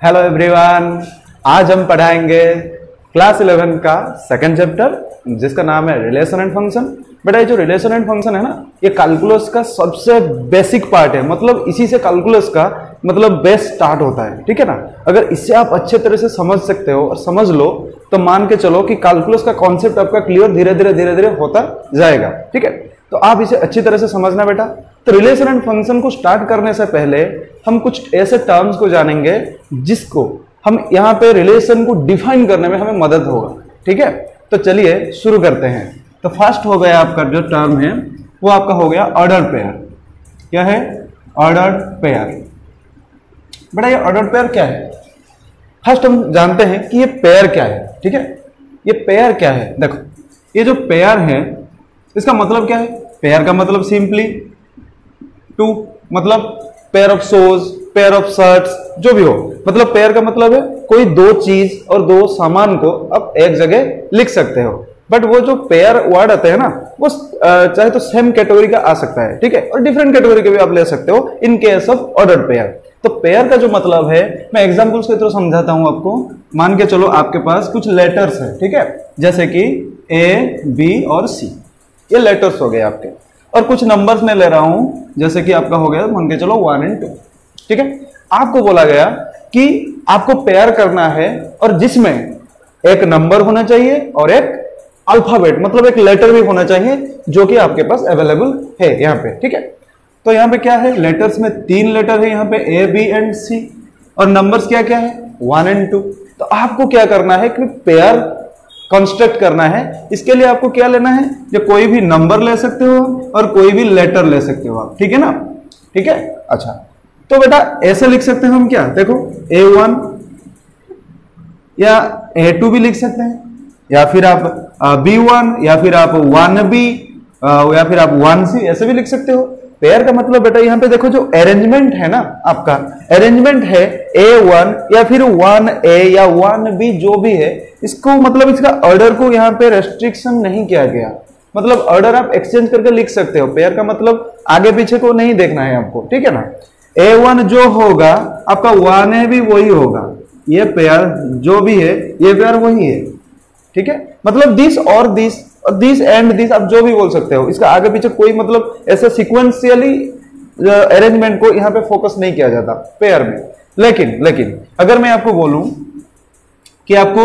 Hello everyone, आज हम पढ़ाएंगे क्लास 11 का सेकंड चैप्टर जिसका नाम है रिलेशन एंड फंक्शन। बेटा ये जो रिलेशन एंड फंक्शन है ना, ये कैलकुलस का सबसे बेसिक पार्ट है। मतलब इसी से कैलकुलस का मतलब बेस स्टार्ट होता है, ठीक है ना। अगर इससे आप अच्छे तरह से समझ सकते हो और समझ लो तो मान के चलो कि कैलकुलस का कॉन्सेप्ट आपका क्लियर धीरे धीरे होता जाएगा, ठीक है। तो आप इसे अच्छी तरह से समझना बेटा। तो रिलेशन एंड फंक्शन को स्टार्ट करने से पहले हम कुछ ऐसे टर्म्स को जानेंगे जिसको हम यहाँ पे रिलेशन को डिफाइन करने में हमें मदद होगा, ठीक है। तो चलिए शुरू करते हैं। तो फर्स्ट हो गया आपका जो टर्म है वो आपका हो गया ऑर्डर पेयर। क्या है? Order pair. बेटा ये ऑर्डर पेयर क्या है? फर्स्ट हम जानते हैं कि ये पेयर क्या है, ठीक है। ये पेयर क्या है? देखो ये जो पेयर है इसका मतलब क्या है? पेयर का मतलब सिंपली टू, मतलब pair of shoes, pair of shirts, जो भी हो। मतलब पेयर का मतलब है कोई दो चीज और दो सामान को आप एक जगह लिख सकते हो। बट वो जो पेयर वर्ड आते हैं ना, वो चाहे तो सेम कैटेगरी का आ सकता है, ठीक है, और डिफरेंट कैटेगरी के भी आप ले सकते हो in case of order pair. तो पेयर का जो मतलब है, मैं एग्जांपल्स के थ्रू समझाता हूं आपको। मान के चलो आपके पास कुछ लेटर्स है, ठीक है, जैसे कि ए, बी और सी, ये लेटर्स हो गए आपके। और कुछ नंबर्स में ले रहा हूं, जैसे कि आपका हो गया मान के चलो 1 और 2, ठीक है। आपको बोला गया कि आपको पेयर करना है और जिसमें एक नंबर होना चाहिए और एक अल्फाबेट, मतलब एक लेटर भी होना चाहिए जो कि आपके पास अवेलेबल है यहाँ पे, ठीक है। तो यहाँ पे क्या है? लेटर्स में 3 लेटर है यहाँ पे, ए, बी एंड सी, और नंबर्स क्या क्या है? 1 और 2। तो आपको क्या करना है कि पेयर कंस्ट्रक्ट करना है। इसके लिए आपको क्या लेना है? जो कोई भी नंबर ले सकते हो और कोई भी लेटर ले सकते हो आप, ठीक है ना, ठीक है। अच्छा, तो बेटा ऐसे लिख सकते हैं हम, क्या देखो A1 या A2 भी लिख सकते हैं, या फिर आप B1, या फिर आप 1B, या फिर आप 1C, ऐसे भी लिख सकते हो। पेयर का मतलब बेटा यहाँ पे देखो जो अरेंजमेंट है ना, आपका अरेंजमेंट है A1 या फिर 1A या 1B, जो भी है, इसको मतलब इसका ऑर्डर को यहाँ पे रेस्ट्रिक्शन नहीं किया गया। मतलब ऑर्डर आप एक्सचेंज करके लिख सकते हो। पेयर का मतलब आगे पीछे को नहीं देखना है आपको, ठीक है ना। A1 जो होगा आपका 1A भी वही होगा। ये पेयर जो भी है ये पेयर वही है, ठीक है। मतलब दिस और दिस एंड दिस आप जो भी बोल सकते हो। इसका आगे पीछे कोई मतलब ऐसे सिक्वेंशियली अरेंजमेंट को यहाँ पे फोकस नहीं किया जाता पेयर में। लेकिन अगर मैं आपको बोलूं कि आपको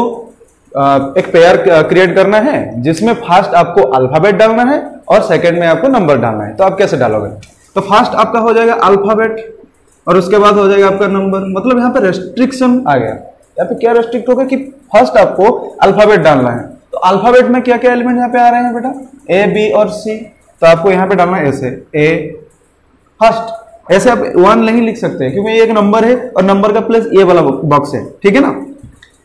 एक पेयर क्रिएट करना है जिसमें फर्स्ट आपको अल्फाबेट डालना है और सेकंड में आपको नंबर डालना है, तो आप कैसे डालोगे? तो फर्स्ट आपका हो जाएगा अल्फाबेट और उसके बाद हो जाएगा आपका नंबर। मतलब यहाँ पे रेस्ट्रिक्शन आ गया। यहाँ पे क्या रेस्ट्रिक्ट होगा कि फर्स्ट आपको अल्फाबेट डालना है। तो अल्फाबेट में क्या क्या एलिमेंट यहाँ पे आ रहे हैं बेटा? ए, बी और सी। तो आपको यहाँ पे डालना है ऐसे ए फर्स्ट। ऐसे आप 1 नहीं लिख सकते क्योंकि ये एक नंबर है और नंबर का प्लेस ये वाला बॉक्स है, ठीक है ना,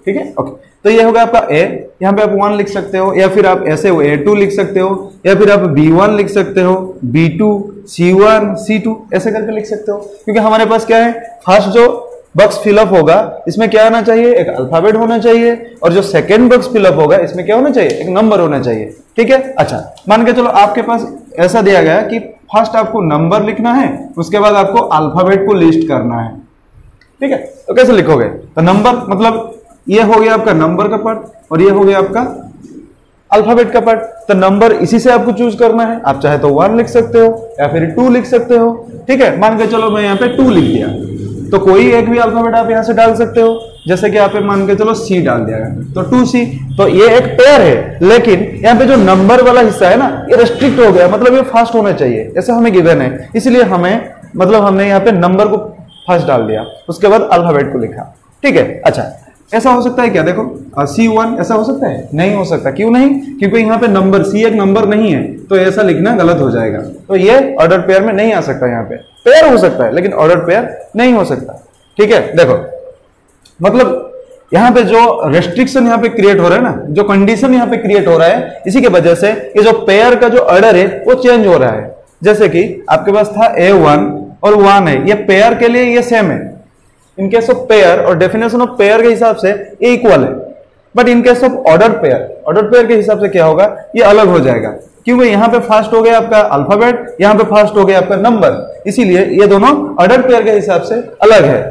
ठीक है, ओके। तो ये होगा आपका ए, यहाँ पे आप 1 लिख सकते हो, या फिर आप ऐसे A2 लिख सकते हो, या फिर आप B1 लिख सकते हो, B2, C1, C2, ऐसे करके लिख सकते हो। क्योंकि हमारे पास क्या है, फर्स्ट जो बॉक्स फिलअप होगा इसमें क्या आना चाहिए? एक अल्फाबेट होना चाहिए, और जो सेकेंड बॉक्स फिलअप होगा इसमें क्या होना चाहिए? एक नंबर होना चाहिए, ठीक है। अच्छा, मान के चलो आपके पास ऐसा दिया गया कि फर्स्ट आपको नंबर लिखना है, उसके बाद आपको अल्फाबेट को लिस्ट करना है, ठीक है। तो कैसे लिखोगे? तो नंबर मतलब ये हो गया आपका नंबर का पार्ट और ये हो गया आपका अल्फाबेट का पार्ट। तो नंबर इसी से आपको चूज करना है। आप चाहे तो 1 लिख सकते हो या फिर 2 लिख सकते हो, ठीक है। मान के चलो मैं यहाँ पे 2 लिख दिया, तो कोई एक भी अल्फाबेट आप यहाँ से डाल सकते हो। जैसे कि आप मान के चलो C डाल दिया तो 2C। तो ये एक पेयर है, लेकिन यहाँ पे जो नंबर वाला हिस्सा है ना, ये रेस्ट्रिक्ट हो गया। मतलब ये फास्ट होना चाहिए, ऐसा हमें गिवन है, इसलिए हमें मतलब हमने यहाँ पे नंबर को फर्स्ट डाल दिया, उसके बाद अल्फाबेट को लिखा, ठीक है। अच्छा, ऐसा हो सकता है क्या? देखो C1 ऐसा हो सकता है? नहीं हो सकता। क्यों नहीं? क्योंकि यहाँ पे नंबर C एक नंबर नहीं है, तो ऐसा लिखना गलत हो जाएगा। तो ये ऑर्डर पेयर में नहीं आ सकता। यहाँ पे पेयर हो सकता है लेकिन ऑर्डर पेयर नहीं हो सकता, ठीक है। देखो मतलब यहाँ पे जो रेस्ट्रिक्शन यहाँ पे क्रिएट हो रहा है ना, जो कंडीशन यहाँ पे क्रिएट हो रहा है, इसी की वजह से ये जो पेयर का जो ऑर्डर है वो चेंज हो रहा है। जैसे कि आपके पास था A1 और 1 है, ये पेयर के लिए ये सेम है इन केस ऑफ पेयर, और डेफिनेशन ऑफ पेयर के हिसाब से ये इक्वल है। But in case of order pair के हिसाब से क्या होगा? ये अलग हो जाएगा, क्योंकि यहाँ पे फर्स्ट हो गया आपका अल्फाबेट, यहाँ पे फर्स्ट हो गया आपका नंबर, इसीलिए ये दोनों ऑर्डर पेयर के हिसाब से अलग है।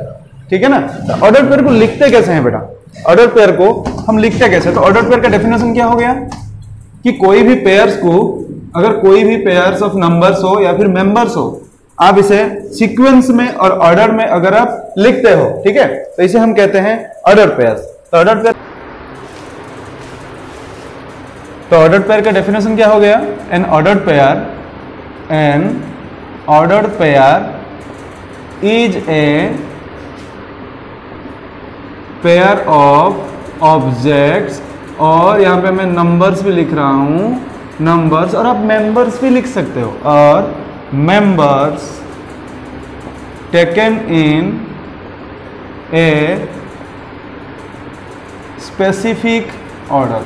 ठीक है ना। तो ऑर्डर पेयर को लिखते कैसे हैं बेटा, ऑर्डर पेयर को हम लिखते कैसे, तो ऑर्डर पेयर का डेफिनेशन क्या हो गया कि कोई भी पेयर्स को, अगर कोई भी पेयर्स ऑफ नंबर्स हो या फिर मेंबर्स हो, आप इसे सीक्वेंस में और ऑर्डर में अगर आप लिखते हो, ठीक है, तो इसे हम कहते हैं ऑर्डर पेयर्स। तो ऑर्डर पेयर का डेफिनेशन क्या हो गया, N ordered pair is a pair of objects, और यहां पे मैं नंबर्स भी लिख रहा हूं, नंबर्स, और आप मेंबर्स भी लिख सकते हो, और members taken in a specific order.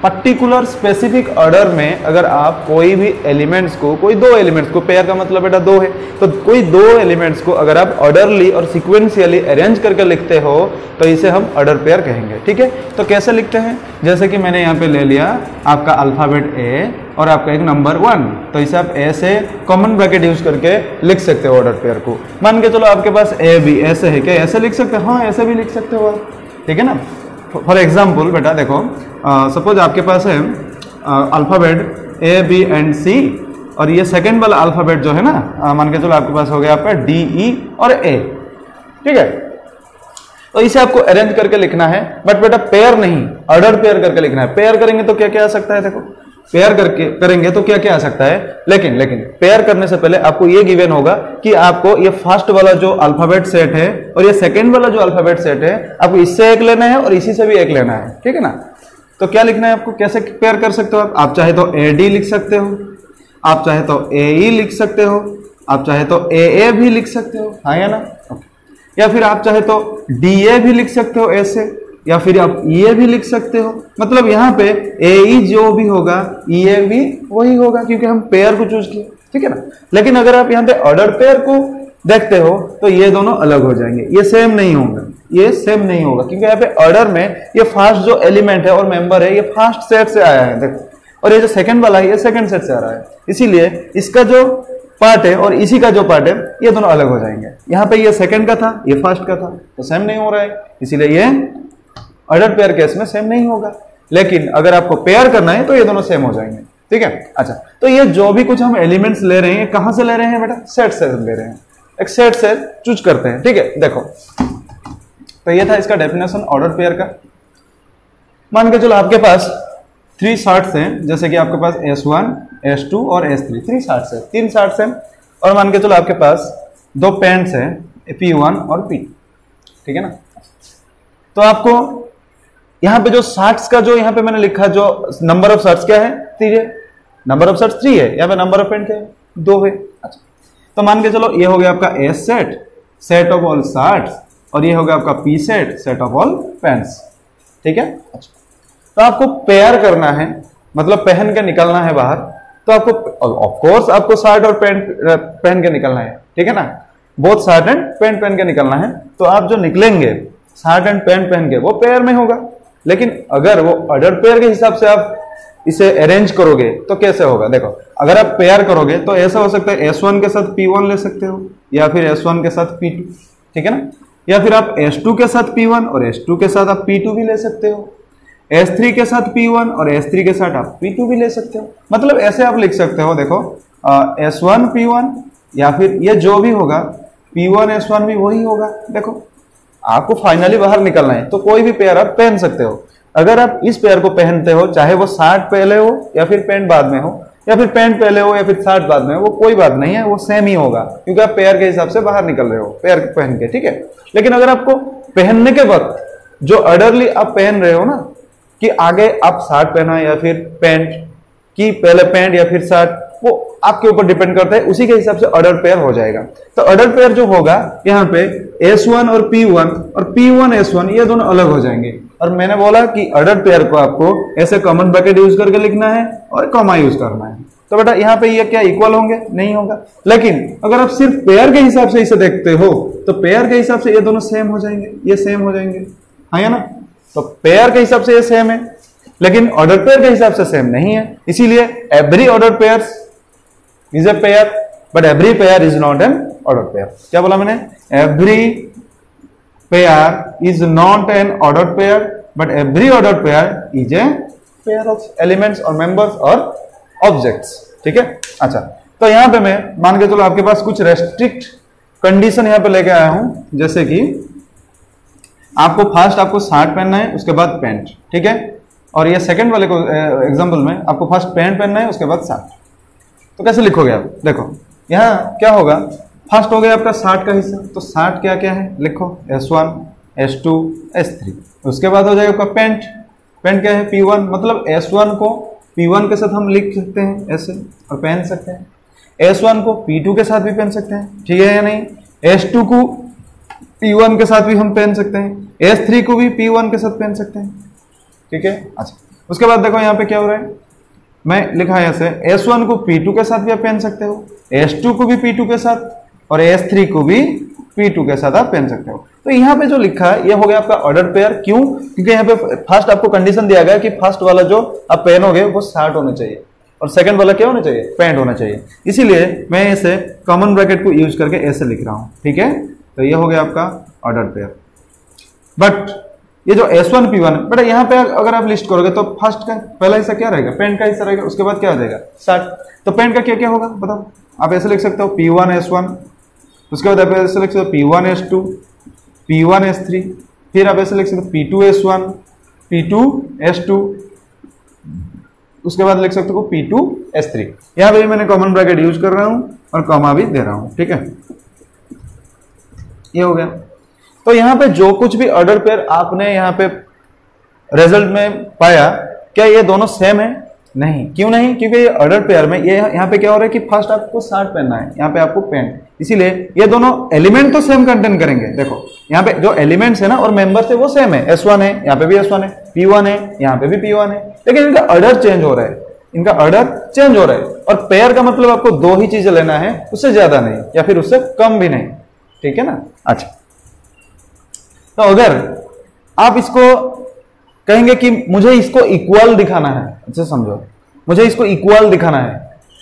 Particular specific order में अगर आप कोई भी एलिमेंट्स को, कोई दो एलिमेंट्स को, पेयर का मतलब बेटा दो है, तो कोई दो एलिमेंट्स को अगर आप ऑर्डरली और सीक्वेंशियली अरेंज करके लिखते हो तो इसे हम ऑर्डर पेयर कहेंगे, ठीक है। तो कैसे लिखते हैं, जैसे कि मैंने यहाँ पे ले लिया आपका अल्फाबेट ए और आपका एक नंबर 1, तो इसे आप ए से कॉमन ब्रैकेट यूज करके लिख सकते हो ऑर्डर पेयर को। मान के चलो आपके पास ए बी ऐसे है, क्या ऐसे लिख सकते हो, हाँ ऐसे भी लिख सकते हो आप, ठीक है ना। फॉर एग्जाम्पल बेटा देखो, सपोज आपके पास है अल्फाबेट ए बी एंड सी, और ये सेकेंड वाला अल्फाबेट जो है ना, मान के चलो आपके पास हो गया आपका डी ई और ए, ठीक है। तो इसे आपको अरेंज करके लिखना है, बट बेटा पेयर नहीं, ऑर्डर पेयर करके लिखना है। पेयर करेंगे तो क्या क्या आ सकता है, देखो पेयर करके करेंगे तो क्या क्या आ सकता है, लेकिन पेयर करने से पहले आपको ये गिवन होगा कि आपको ये फर्स्ट वाला जो अल्फाबेट सेट है और ये सेकंड वाला जो अल्फाबेट सेट है, आपको इससे एक लेना है और इसी से भी एक लेना है, ठीक है ना। तो क्या लिखना है आपको, कैसे पेयर कर सकते हो आप चाहे तो ए डी लिख सकते हो, आप चाहे तो ए ई लिख सकते हो, आप चाहे तो ए भी लिख सकते हो, हाँ या ना, या फिर आप चाहे तो डी ए भी लिख सकते हो ऐसे, या फिर आप ये भी लिख सकते हो। मतलब यहाँ पे ए ई जो भी होगा ये भी वही होगा, क्योंकि हम पेयर को चूज किए, ठीक है ना। लेकिन अगर आप यहाँ पे ऑर्डर पेयर को देखते हो तो ये दोनों अलग हो जाएंगे, ये सेम नहीं होगा, ये सेम नहीं होगा, क्योंकि यहाँ पे ऑर्डर में ये फर्स्ट जो एलिमेंट है और मेंबर है ये फर्स्ट सेट से आया है, देखो, और ये जो सेकंड वाला है ये सेकंड सेट से आ रहा है, इसीलिए इसका जो पार्ट है और इसी का जो पार्ट है ये दोनों अलग हो जाएंगे। यहाँ पे ये सेकंड का था, ये फर्स्ट का था, तो सेम नहीं हो रहा है, इसीलिए ये ऑर्डर पेयर केस में सेम नहीं होगा। लेकिन अगर आपको पेयर करना है तो ये दोनों सेम हो जाएंगे, ठीक है। अच्छा, तो ये जो भी कुछ हम एलिमेंट्स ले रहे हैं कहां से ले रहे हैं बेटा, सेट से ले रहे हैं, एक सेट से चूज करते हैं, ठीक है। देखो तो ये था इसका डेफिनेशन ऑर्डर पेयर का। मान के चलो आपके पास 3 शार्ट्स हैं, जैसे कि आपके पास S1, S2 और S3, 3 शार्ट्स है, 3 शार्ट्स हैं, और मान के चलो आपके पास 2 पेंट्स हैं P1 और P2, ठीक है ना। तो आपको यहाँ पे जो शार्ट्स का जो यहाँ पे मैंने लिखा, जो नंबर ऑफ शार्ट्स क्या है 3 है, नंबर ऑफ शार्ट्स 3 है, यहाँ पे नंबर ऑफ पेंट क्या है 2 है। अच्छा, तो मान के चलो ये हो गया आपका S set, set of all shorts, और ये हो गया आपका P set, set of all pants, ठीक है। अच्छा, तो आपको पेयर करना है, मतलब पहन के निकलना है बाहर, तो आपको ऑफ कोर्स आपको शर्ट और पैंट पहन के निकलना है, ठीक है ना, बोथ शर्ट एंड पैंट पहन के निकलना है। तो आप जो निकलेंगे शर्ट एंड पैंट पहन के वो पेयर में होगा, लेकिन अगर वो ऑर्डर पेयर के हिसाब से आप इसे अरेंज करोगे तो कैसे होगा, देखो अगर आप पेयर करोगे तो ऐसा हो सकता है S1 के साथ P1 ले सकते हो, या फिर S1 के साथ P2, ठीक है ना, या फिर आप S2 के साथ P1 और S2 के साथ आप P2 भी ले सकते हो, S3 के साथ P1 और S3 के साथ आप P2 भी ले सकते हो। मतलब ऐसे आप लिख सकते हो, देखो S1 P1, या फिर ये जो भी होगा P1 S1 भी वही होगा। देखो आपको फाइनली बाहर निकलना है तो कोई भी पेयर आप पहन सकते हो। अगर आप इस पेयर को पहनते हो, चाहे वो शर्ट पहले हो या फिर पैंट बाद में हो, या फिर पैंट पहले हो या फिर शर्ट बाद में हो, वो कोई बात नहीं है, वो सेम ही होगा, क्योंकि आप पेयर के हिसाब से बाहर निकल रहे हो पेयर पहन के, ठीक है। लेकिन अगर आपको पहनने के वक्त जो ऑर्डरली आप पहन रहे हो ना, कि आगे आप शर्ट पहना या फिर पैंट, कि पहले पैंट या फिर शर्ट, वो आपके ऊपर डिपेंड करता है, उसी के हिसाब से ऑर्डर पेयर हो जाएगा। तो ऑर्डर पेयर जो होगा यहाँ पे S1 और P1 और P1 S1 ये दोनों अलग हो जाएंगे। और मैंने बोला कि ऑर्डर पेयर को आपको ऐसे कॉमन ब्रैकेट यूज करके लिखना है और कॉमा यूज करना है। तो बेटा यहाँ पे ये क्या इक्वल होंगे, नहीं होगा। लेकिन अगर आप सिर्फ पेयर के हिसाब से इसे देखते हो तो पेयर के हिसाब से ये दोनों सेम हो जाएंगे, ये सेम हो जाएंगे, हाँ या ना। तो पेयर के हिसाब से ये सेम है, लेकिन ऑर्डर पेयर के हिसाब से सेम नहीं है। इसीलिए every order pair is a pair, but every pair is not an order pair. क्या बोला मैंने, every pair is not an ordered pair but every ordered pair is a pair of elements और members और objects. ठीक है, अच्छा तो यहां पे मैं मान के चलो आपके पास कुछ रेस्ट्रिक्ट कंडीशन यहां पे लेके आया हूं, जैसे कि आपको फर्स्ट आपको शर्ट पहनना है उसके बाद पैंट, ठीक है, और ये सेकंड वाले को एग्जांपल में आपको फर्स्ट पैंट पहनना है उसके बाद शर्ट। तो कैसे लिखोगे आप, देखो यहाँ क्या होगा, फर्स्ट हो गया आपका शर्ट का हिस्सा, तो शर्ट क्या क्या है लिखो, S1 S2 S3। उसके बाद हो जाएगा आपका पैंट, पैंट क्या है P1, मतलब S1 को P1 के साथ हम लिख सकते हैं ऐसे और पहन सकते हैं, S1 को P2 के साथ भी पहन सकते हैं, ठीक है या नहीं, S2 को P1 के साथ भी हम पहन सकते हैं, S3 को भी P1 के साथ पहन सकते हैं, ठीक है। अच्छा उसके बाद देखो यहाँ पे क्या हो रहा है, मैं लिखा है ऐसे, S1 को P2 के साथ भी आप पहन सकते हो, S2 को भी P2 के साथ और S3 को भी P2 के साथ आप पहन सकते हो। तो यहाँ पे जो लिखा है ये हो गया आपका ऑर्डर पेयर, क्यों, क्योंकि यहाँ पे फर्स्ट आपको कंडीशन दिया गया कि फर्स्ट वाला जो आप पहनोगे वो शर्ट होना चाहिए और सेकंड वाला क्या होना चाहिए, पैंट होना चाहिए, इसीलिए मैं इसे कॉमन ब्रैकेट को यूज करके ऐसे लिख रहा हूं, ठीक है। तो ये हो गया आपका ऑर्डर पेयर। बट ये जो S1 P1 है, बेटा यहाँ पे अगर आप लिस्ट करोगे तो फर्स्ट का पहला हिस्सा क्या रहेगा, पैंट का हिस्सा रहेगा, उसके बाद क्या हो जाएगा शर्ट। तो पैंट का क्या क्या होगा बताओ, आप ऐसे लिख सकते हो P1 S1, उसके बाद आप ऐसे लिख सकते हो P1 S2, P1 S3, फिर आप ऐसे लिख सकते हो P2 S1, P2 S2, उसके बाद लिख सकते हो P2 S3। यहां पे मैंने कॉमन ब्रैकेट यूज कर रहा हूं और कॉमा भी दे रहा हूं, ठीक है, ये हो गया। तो यहां पे जो कुछ भी ऑर्डर पेयर आपने यहां पे रिजल्ट में पाया, क्या ये दोनों सेम है, नहीं, क्यों नहीं, क्योंकि ये ऑर्डर पेयर में ये यहाँ पे क्या हो रहा है कि फर्स्ट आपको शर्ट पहनना है, यहाँ पे आपको पैंट, इसीलिए ये दोनों एलिमेंट तो सेम कंटेंट करेंगे। देखो यहाँ पे जो एलिमेंट्स है ना और मेंबर्स है वो सेम है, S1 है, यहाँ पे भी S1 है, P1 है, यहाँ पे भी P1 है, लेकिन इनका ऑर्डर चेंज हो रहा है, इनका ऑर्डर चेंज हो रहा है। और पेयर का मतलब आपको दो ही चीजें लेना है, उससे ज्यादा नहीं या फिर उससे कम भी नहीं, ठीक है ना। अच्छा तो अगर आप इसको कहेंगे कि मुझे इसको इक्वल दिखाना है, अच्छा समझो, मुझे इसको इक्वल दिखाना है,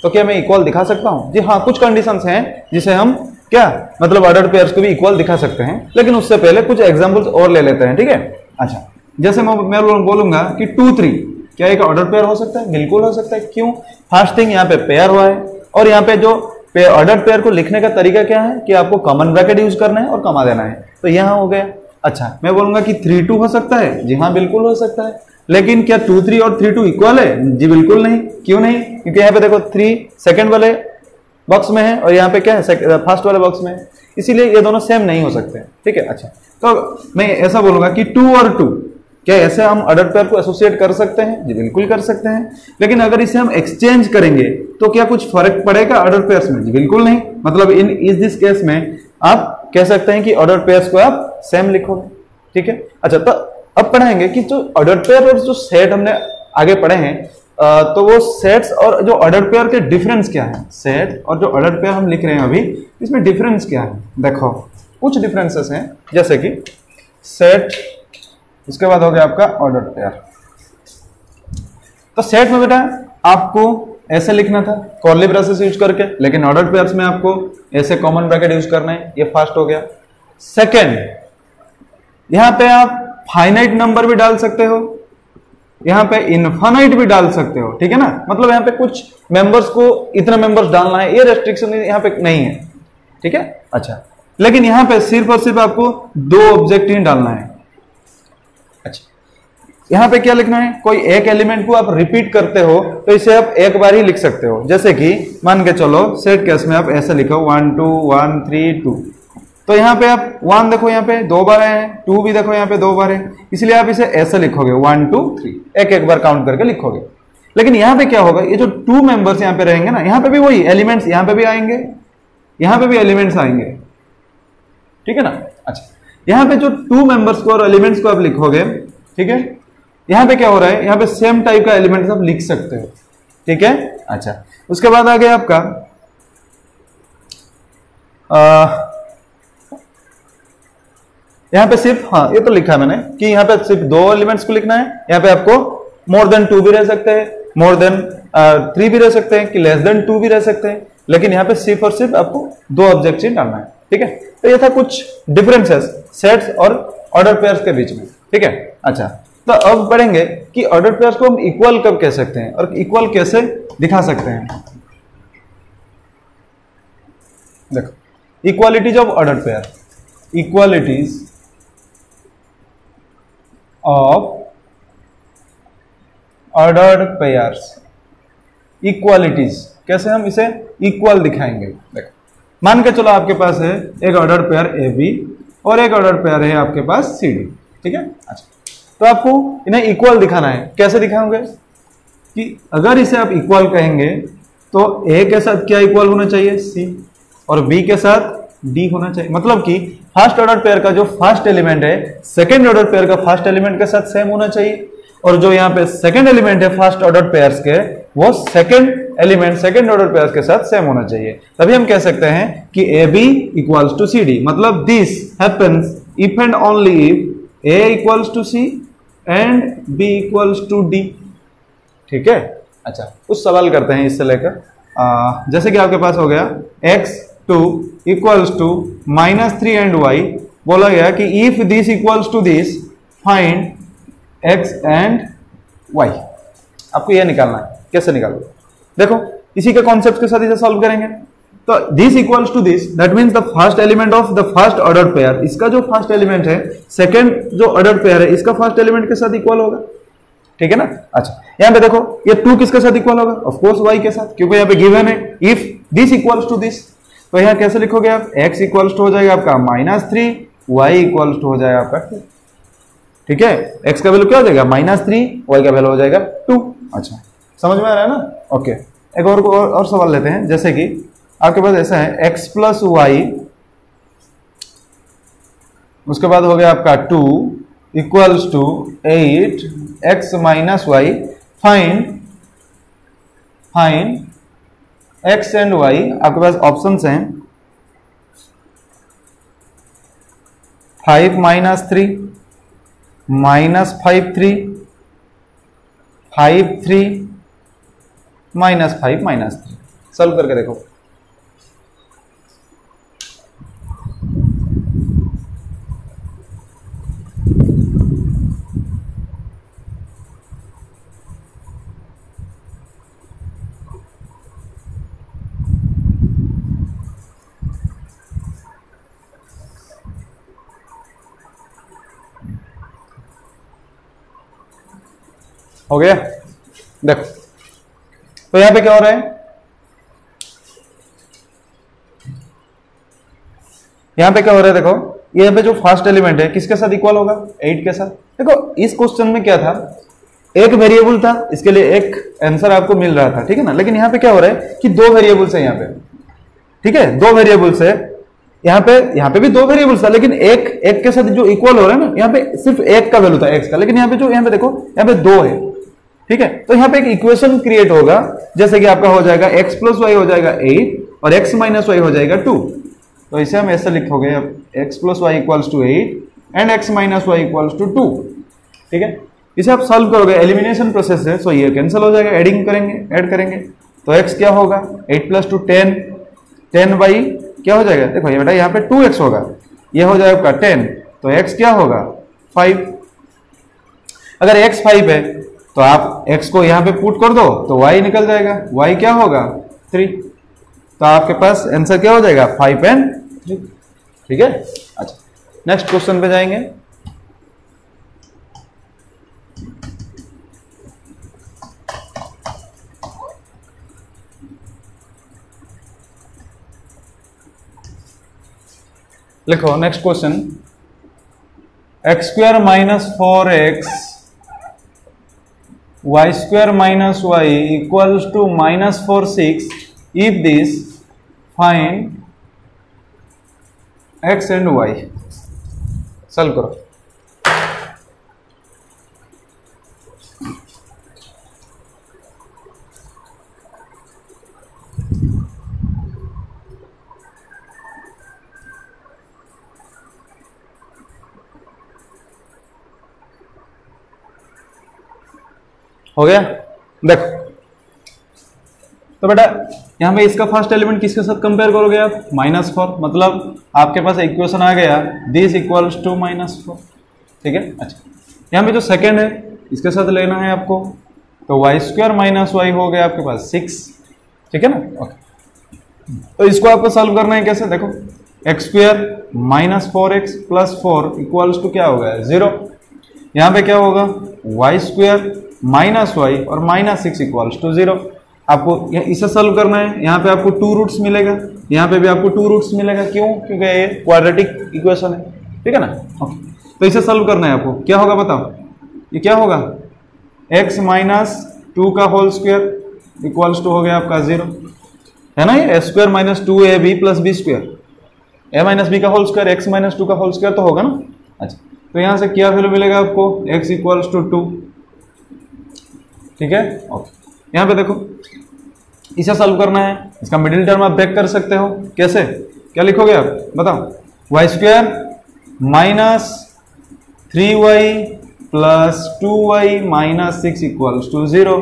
तो क्या मैं इक्वल दिखा सकता हूं, जी हाँ, कुछ कंडीशंस हैं जिसे हम क्या मतलब ऑर्डर पेयर्स को भी इक्वल दिखा सकते हैं, लेकिन उससे पहले कुछ एग्जांपल्स और ले लेते हैं, ठीक है। अच्छा जैसे मैं बोलूंगा कि 2 3 क्या एक ऑर्डर पेयर हो सकता है, बिल्कुल हो सकता है, क्यों, फर्स्ट थिंग यहाँ पे पेयर हुआ है और यहाँ पे जो ऑर्डर पेयर को लिखने का तरीका क्या है कि आपको कॉमन ब्रैकेट यूज करना है और कमा देना है, तो यहाँ हो गया। अच्छा मैं बोलूंगा कि 3 2 हो सकता है, जी हाँ बिल्कुल हो सकता है, लेकिन क्या 2 3 और 3 2 इक्वल है, जी बिल्कुल नहीं, क्यों नहीं, क्योंकि यहाँ पे देखो 3 सेकंड वाले बॉक्स में है और यहाँ पे क्या है फर्स्ट वाले बॉक्स में है, इसीलिए ये दोनों सेम नहीं हो सकते, ठीक है। अच्छा तो मैं ऐसा बोलूंगा कि 2 और 2 क्या ऐसे हम ऑर्डर पेयर को एसोसिएट कर सकते हैं, जी बिल्कुल कर सकते हैं, लेकिन अगर इसे हम एक्सचेंज करेंगे तो क्या कुछ फर्क पड़ेगा ऑर्डर पेयर्स में, जी बिल्कुल नहीं, मतलब इस दिस केस में आप कह सकते हैं कि ऑर्डर पेयर्स को आप सेम लिखोगे, ठीक है। अच्छा तो अब पढ़ाएंगे कि जो ऑर्डर पेयर और जो सेट हमने आगे पढ़े हैं, तो वो सेट्स और जो ऑर्डर पेयर के डिफरेंस क्या है, सेट और जो ऑर्डर पेयर हम लिख रहे हैं अभी, इसमें डिफरेंस क्या है, देखो कुछ डिफरेंसेस हैं, जैसे कि सेट, उसके बाद हो गया आपका ऑर्डर पेयर। तो सेट में बेटा आपको ऐसे लिखना था कर्ली ब्रेसेस यूज करके, लेकिन ऑर्डर पेयर्स में आपको ऐसे कॉमन ब्रैकेट यूज करना है, ये फर्स्ट हो गया। सेकंड, यहां पे आप फाइनाइट नंबर भी डाल सकते हो, यहां पे इनफाइनाइट भी डाल सकते हो, ठीक है ना, मतलब यहां पे कुछ मेंबर्स को इतना मेंबर्स डालना है, ये रेस्ट्रिक्शन यहां पे नहीं है, ठीक है। अच्छा लेकिन यहां पे सिर्फ और सिर्फ आपको 2 ऑब्जेक्ट ही डालना है। अच्छा यहां पे क्या लिखना है, कोई एक एलिमेंट को आप रिपीट करते हो तो इसे आप एक बार ही लिख सकते हो, जैसे कि मान के चलो सेट केस में आप ऐसे लिखो 1 2 1 3 2, तो यहाँ पे आप 1 देखो यहाँ पे 2 बार है, 2 भी देखो यहाँ पे 2 बार है, इसलिए आप इसे ऐसे लिखोगे 1 2 3, एक बार काउंट करके लिखोगे। लेकिन यहाँ पे क्या होगा, ये जो 2 मेंबर्स यहाँ पे रहेंगे ना, यहाँ पे भी वही एलिमेंट्स यहाँ पे भी आएंगे, यहाँ पे भी एलिमेंट्स आएंगे, ठीक है ना। अच्छा यहाँ पे जो 2 मेंबर्स को और एलिमेंट्स को आप लिखोगे, ठीक है, यहाँ पे क्या हो रहा है, यहाँ पे सेम टाइप का एलिमेंट्स आप लिख सकते हो, ठीक है। अच्छा उसके बाद आ गया आपका यहाँ पे सिर्फ, हाँ ये तो लिखा है मैंने कि यहाँ पे सिर्फ 2 एलिमेंट्स को लिखना है, यहाँ पे आपको मोर देन 2 भी रह सकते हैं, मोर देन 3 भी रह सकते हैं, कि लेस देन 2 भी रह सकते हैं, लेकिन यहाँ पे सिर्फ और सिर्फ आपको 2 ऑब्जेक्ट ही डालना है, ठीक है। तो ये था कुछ डिफरेंसेस सेट्स और ऑर्डर पेयर्स के बीच में, ठीक है। अच्छा, तो अब पढ़ेंगे कि ऑर्डर पेयर्स को हम इक्वल कब कह सकते हैं और इक्वल कैसे दिखा सकते हैं। देखो, equalities of order pair, equalities of ordered pairs, equalities कैसे हम इसे इक्वल दिखाएंगे। देखो, मान के चलो आपके पास है एक ऑर्डर पेयर ए बी और एक ऑर्डर पेयर है आपके पास सी डी, ठीक है। अच्छा, तो आपको इन्हें इक्वल दिखाना है। कैसे दिखाओगे कि अगर इसे आप इक्वल कहेंगे तो ए के साथ क्या इक्वल होना चाहिए, सी, और बी के साथ डी होना चाहिए। मतलब कि फर्स्ट ऑर्डर पेयर का जो फर्स्ट एलिमेंट है सेकंड ऑर्डर पेयर का फर्स्ट एलिमेंट के साथ सेम होना चाहिए, और जो यहाँ पे सेकंड एलिमेंट है फर्स्ट ऑर्डर पेयर्स के वो second element second order pairs के साथ सेम होना चाहिए। तभी हम कह सकते हैं कि A B equals to C D. मतलब this happens if and only if A equals to C and B equals to D, ठीक है। अच्छा, कुछ सवाल करते हैं इससे लेकर। जैसे कि आपके पास हो गया x2 equals to -3 and y, बोला गया कि if this equals to this find x and y। आपको यह निकालना है। कैसे निकालोगे, देखो इसी के कॉन्सेप्ट के साथ इसे सॉल्व करेंगे। तो this equals to this, that means the first element of the first order pair, इसका जो फर्स्ट एलिमेंट है सेकंड जो ऑर्डर पेयर है इसका फर्स्ट एलिमेंट के साथ इक्वल होगा, ठीक है ना। अच्छा, यहां पे देखो ये 2 किसके साथ इक्वल होगा, ऑफ कोर्स y के साथ, क्योंकि यहां पे गिवन है if this equals to this. तो यहां कैसे लिखोगे आप, x इक्वल्स टू हो जाएगा आपका -3, y इक्वल्स टू हो जाएगा आपका 2, ठीक है। x का वैल्यू क्या हो जाएगा -3, y का वैल्यू हो जाएगा 2। अच्छा, समझ में आ रहा है ना। ओके, एक और सवाल लेते हैं। जैसे कि आपके पास ऐसा है x प्लस वाई, उसके बाद हो गया आपका 2 equals to 8 x minus y, find x and y। आपके पास ऑप्शंस हैं 5 -3, -5 3, 5 3, -5 -3। सॉल्व करके देखो। हो गया, देखो तो यहां पे क्या हो रहा है, यहां पे क्या हो रहा है, देखो यहां पे जो फर्स्ट एलिमेंट है किसके साथ इक्वल होगा, 8 के साथ। देखो इस क्वेश्चन में क्या था, एक वेरिएबल था, इसके लिए एक आंसर आपको मिल रहा था, ठीक है ना। लेकिन यहां पे क्या हो रहा है कि 2 वेरिएबल्स है यहां पे, ठीक है, 2 वेरिएबल्स है यहां पे भी 2 वेरिएबल्स था, लेकिन एक के साथ जो इक्वल हो रहा है ना, यहां पे सिर्फ एक का वैल्यू था x का, लेकिन यहां पे देखो यहां पे 2 है, ठीक है। तो यहां पे एक इक्वेशन क्रिएट होगा, जैसे कि आपका हो जाएगा x प्लस वाई हो जाएगा 8 और x माइनस वाई हो जाएगा 2। तो इसे हम ऐसे लिखोगे, x plus y equals to 8 and x minus y equals to 2, ठीक है। इसे आप सॉल्व करोगे एलिमिनेशन प्रोसेस है, सो ये कैंसिल हो जाएगा, ऐड करेंगे तो x क्या होगा, 8 प्लस 2 10, 10 बाई क्या हो जाएगा, देखो ये बेटा यहाँ पे 2x होगा, ये हो जाएगा आपका 10, तो x क्या होगा 5। अगर x 5 है तो आप x को यहाँ पे पुट कर दो तो y निकल जाएगा, y क्या होगा 3, तो आपके पास आंसर क्या हो जाएगा 5 एंड 3, ठीक है। अच्छा, नेक्स्ट क्वेश्चन पे जाएंगे। लिखो next question, x² minus 4x y² minus y equals to -4 6, if this find x and y। Solve करो। हो गया, देखो तो बेटा यहाँ पे इसका फर्स्ट एलिमेंट किसके साथ कंपेयर करोगे आप, -4, मतलब आपके पास इक्वेशन आ गया दिस इक्वल्स टू -4, ठीक है। अच्छा, यहाँ पे जो सेकंड है इसके साथ लेना है आपको, तो y² - y हो गया आपके पास 6, ठीक है ना। ओके, तो इसको आपको सॉल्व करना है कैसे, देखो x² - 4x + 4 इक्वल्स टू क्या हो गया 0। यहाँ पे क्या होगा y² - y और -6 इक्वल्स टू 0। आपको इसे सॉल्व करना है, यहाँ पे आपको 2 रूट्स मिलेगा, यहाँ पे भी आपको 2 रूट्स मिलेगा, क्यों, क्योंकि ये क्वाड्रेटिक इक्वेशन है, ठीक है ना। ओके, तो इसे सॉल्व करना है आपको, क्या होगा बताओ, ये क्या होगा x - 2 का होल स्क्वायर इक्वल्स टू हो गया आपका 0, है ना। ये a² - 2ab + b², a - b का होल स्क्वायर x - 2 का होल स्क्वायर तो होगा ना। अच्छा, तो यहाँ से क्या वैल्यू मिलेगा आपको, x इक्वल्स टू 2, ठीक है। ओके, यहाँ पे देखो इसे सॉल्व करना है, इसका मिडिल टर्म आप ब्रेक कर सकते हो, कैसे, क्या लिखोगे आप बताओ, y² - 3y + 2y - 6 equals to 0।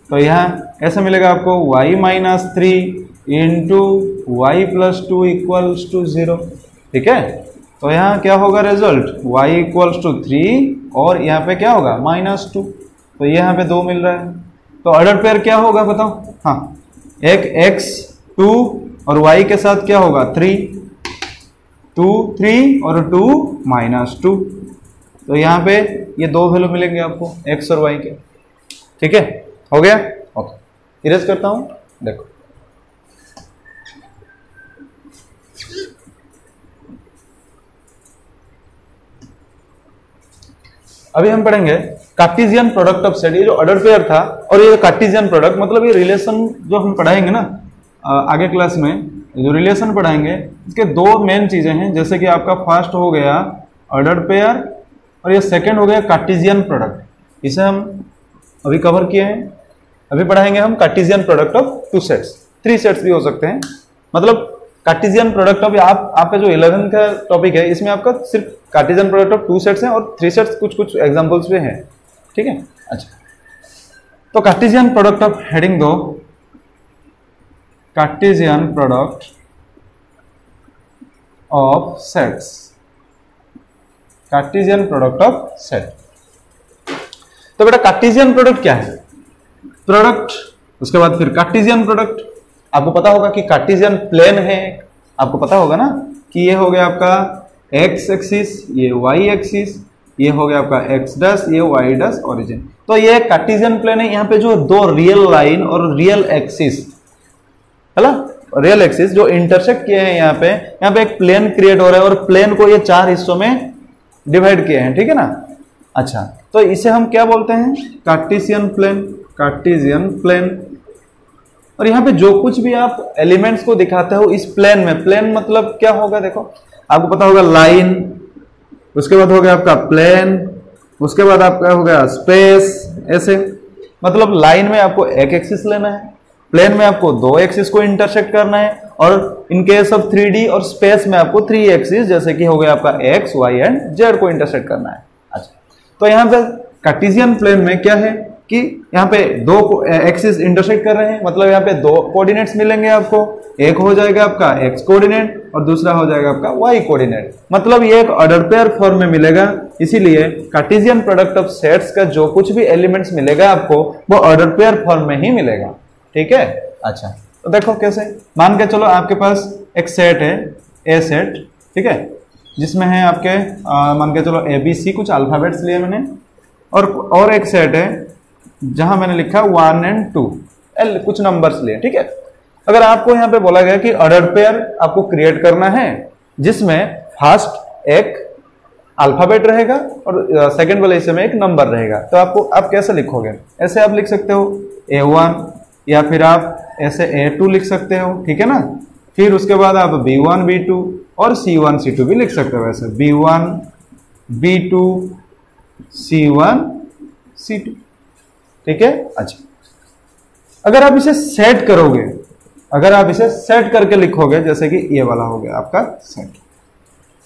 तो यहाँ कैसे मिलेगा आपको y - 3 × y + 2 इक्वल्स टू 0, ठीक है। तो यहाँ क्या होगा रिजल्ट, y इक्वल्स टू 3 और यहाँ पे क्या होगा -2, तो यहाँ पे 2 मिल रहा है। तो ऑर्डर पेयर क्या होगा बताओ, हाँ, एक x 2 और y के साथ क्या होगा 3, 2 3 और 2 -2, तो यहाँ पे ये 2 वैल्यू मिलेंगे आपको x और y के, ठीक है, हो गया। ओके, इरेज करता हूं, देखो अभी हम पढ़ेंगे कार्टेशियन प्रोडक्ट ऑफ सेट। ये जो ऑर्डर पेयर था और ये कार्टेशियन प्रोडक्ट, मतलब ये रिलेशन जो हम पढ़ाएंगे ना आगे क्लास में, जो रिलेशन पढ़ाएंगे इसके 2 मेन चीजें हैं, जैसे कि आपका फर्स्ट हो गया ऑर्डर पेयर और ये सेकंड हो गया कार्टेशियन प्रोडक्ट। इसे हम अभी कवर किए हैं, अभी पढ़ाएंगे हम Cartesian product of 2 sets, 3 sets भी हो सकते हैं, मतलब कार्टेशियन प्रोडक्ट ऑफ आपका जो 11 का टॉपिक है इसमें आपका सिर्फ कार्टेशियन प्रोडक्ट ऑफ 2 सेट्स हैं और 3 सेट्स कुछ एग्जांपल्स भी हैं, ठीक है। अच्छा, तो Cartesian product of heading 2, Cartesian product of sets, Cartesian product of set. तो बेटा कार्टेशियन प्रोडक्ट क्या है, प्रोडक्ट, उसके बाद फिर कार्टेशियन प्रोडक्ट। आपको पता होगा कि कार्टेशियन प्लेन है, आपको पता होगा ना कि ये हो गया आपका x एक्सिस, ये y एक्सिस, ये हो गया आपका x', ये y' ओरिजिन। तो ये कार्टेशियन प्लेन है, यहाँ पे जो 2 रियल लाइन और रियल एक्सिस, है ना, रियल एक्सिस जो इंटरसेक्ट किए हैं यहाँ पे एक प्लेन क्रिएट हो रहा है और प्लेन को ये 4 हिस्सों में डिवाइड किए हैं, ठीक है ना। अच्छा, तो इसे हम क्या बोलते हैं, कार्टेशियन प्लेन, कार्टेशियन प्लेन। और यहाँ पे जो कुछ भी आप एलिमेंट्स को दिखाते हो इस प्लेन में, प्लेन मतलब क्या होगा, देखो आपको पता होगा लाइन, उसके बाद हो गया आपका प्लेन, उसके बाद आपका हो गया स्पेस, ऐसे मतलब लाइन में आपको एक एक्सिस लेना है, प्लेन में आपको 2 एक्सिस को इंटरसेक्ट करना है, और इन केस ऑफ 3D और स्पेस में आपको 3 एक्सिस जैसे कि हो गया आपका x, y एंड z को इंटरसेक्ट करना है। अच्छा, तो यहाँ पे कार्टेशियन प्लेन में क्या है कि यहाँ पे 2 एक्सिस इंटरसेक्ट कर रहे हैं, मतलब यहाँ पे 2 कोऑर्डिनेट्स मिलेंगे आपको, एक हो जाएगा आपका x कोऑर्डिनेट और दूसरा हो जाएगा आपका y कोऑर्डिनेट, मतलब ये एक ऑर्डर पेयर फॉर्म में मिलेगा। इसीलिए कार्टेशियन प्रोडक्ट ऑफ सेट्स का जो कुछ भी एलिमेंट्स मिलेगा आपको वो ऑर्डर पेयर फॉर्म में ही मिलेगा, ठीक है। अच्छा, तो देखो कैसे, मान के चलो आपके पास एक सेट है ए सेट, ठीक है, जिसमें है आपके मान के चलो ABC, कुछ अल्फाबेट्स लिए मैंने, और एक सेट है जहां मैंने लिखा 1 और 2 L, कुछ नंबर्स लिए, ठीक है। अगर आपको यहाँ पे बोला गया कि ऑर्डर पेयर आपको क्रिएट करना है जिसमें फर्स्ट एक अल्फाबेट रहेगा और सेकंड वाले हिस्से में एक नंबर रहेगा, तो आप कैसे लिखोगे, ऐसे आप लिख सकते हो A1 या फिर आप ऐसे A2 लिख सकते हो, ठीक है ना। फिर उसके बाद आप B1 B2 और C1 C2 भी लिख सकते हो, ऐसे B1 B2 C1 C2, ठीक है। अच्छा, अगर आप इसे सेट करोगे, अगर आप इसे सेट करके लिखोगे जैसे कि ये वाला हो गया आपका सेट,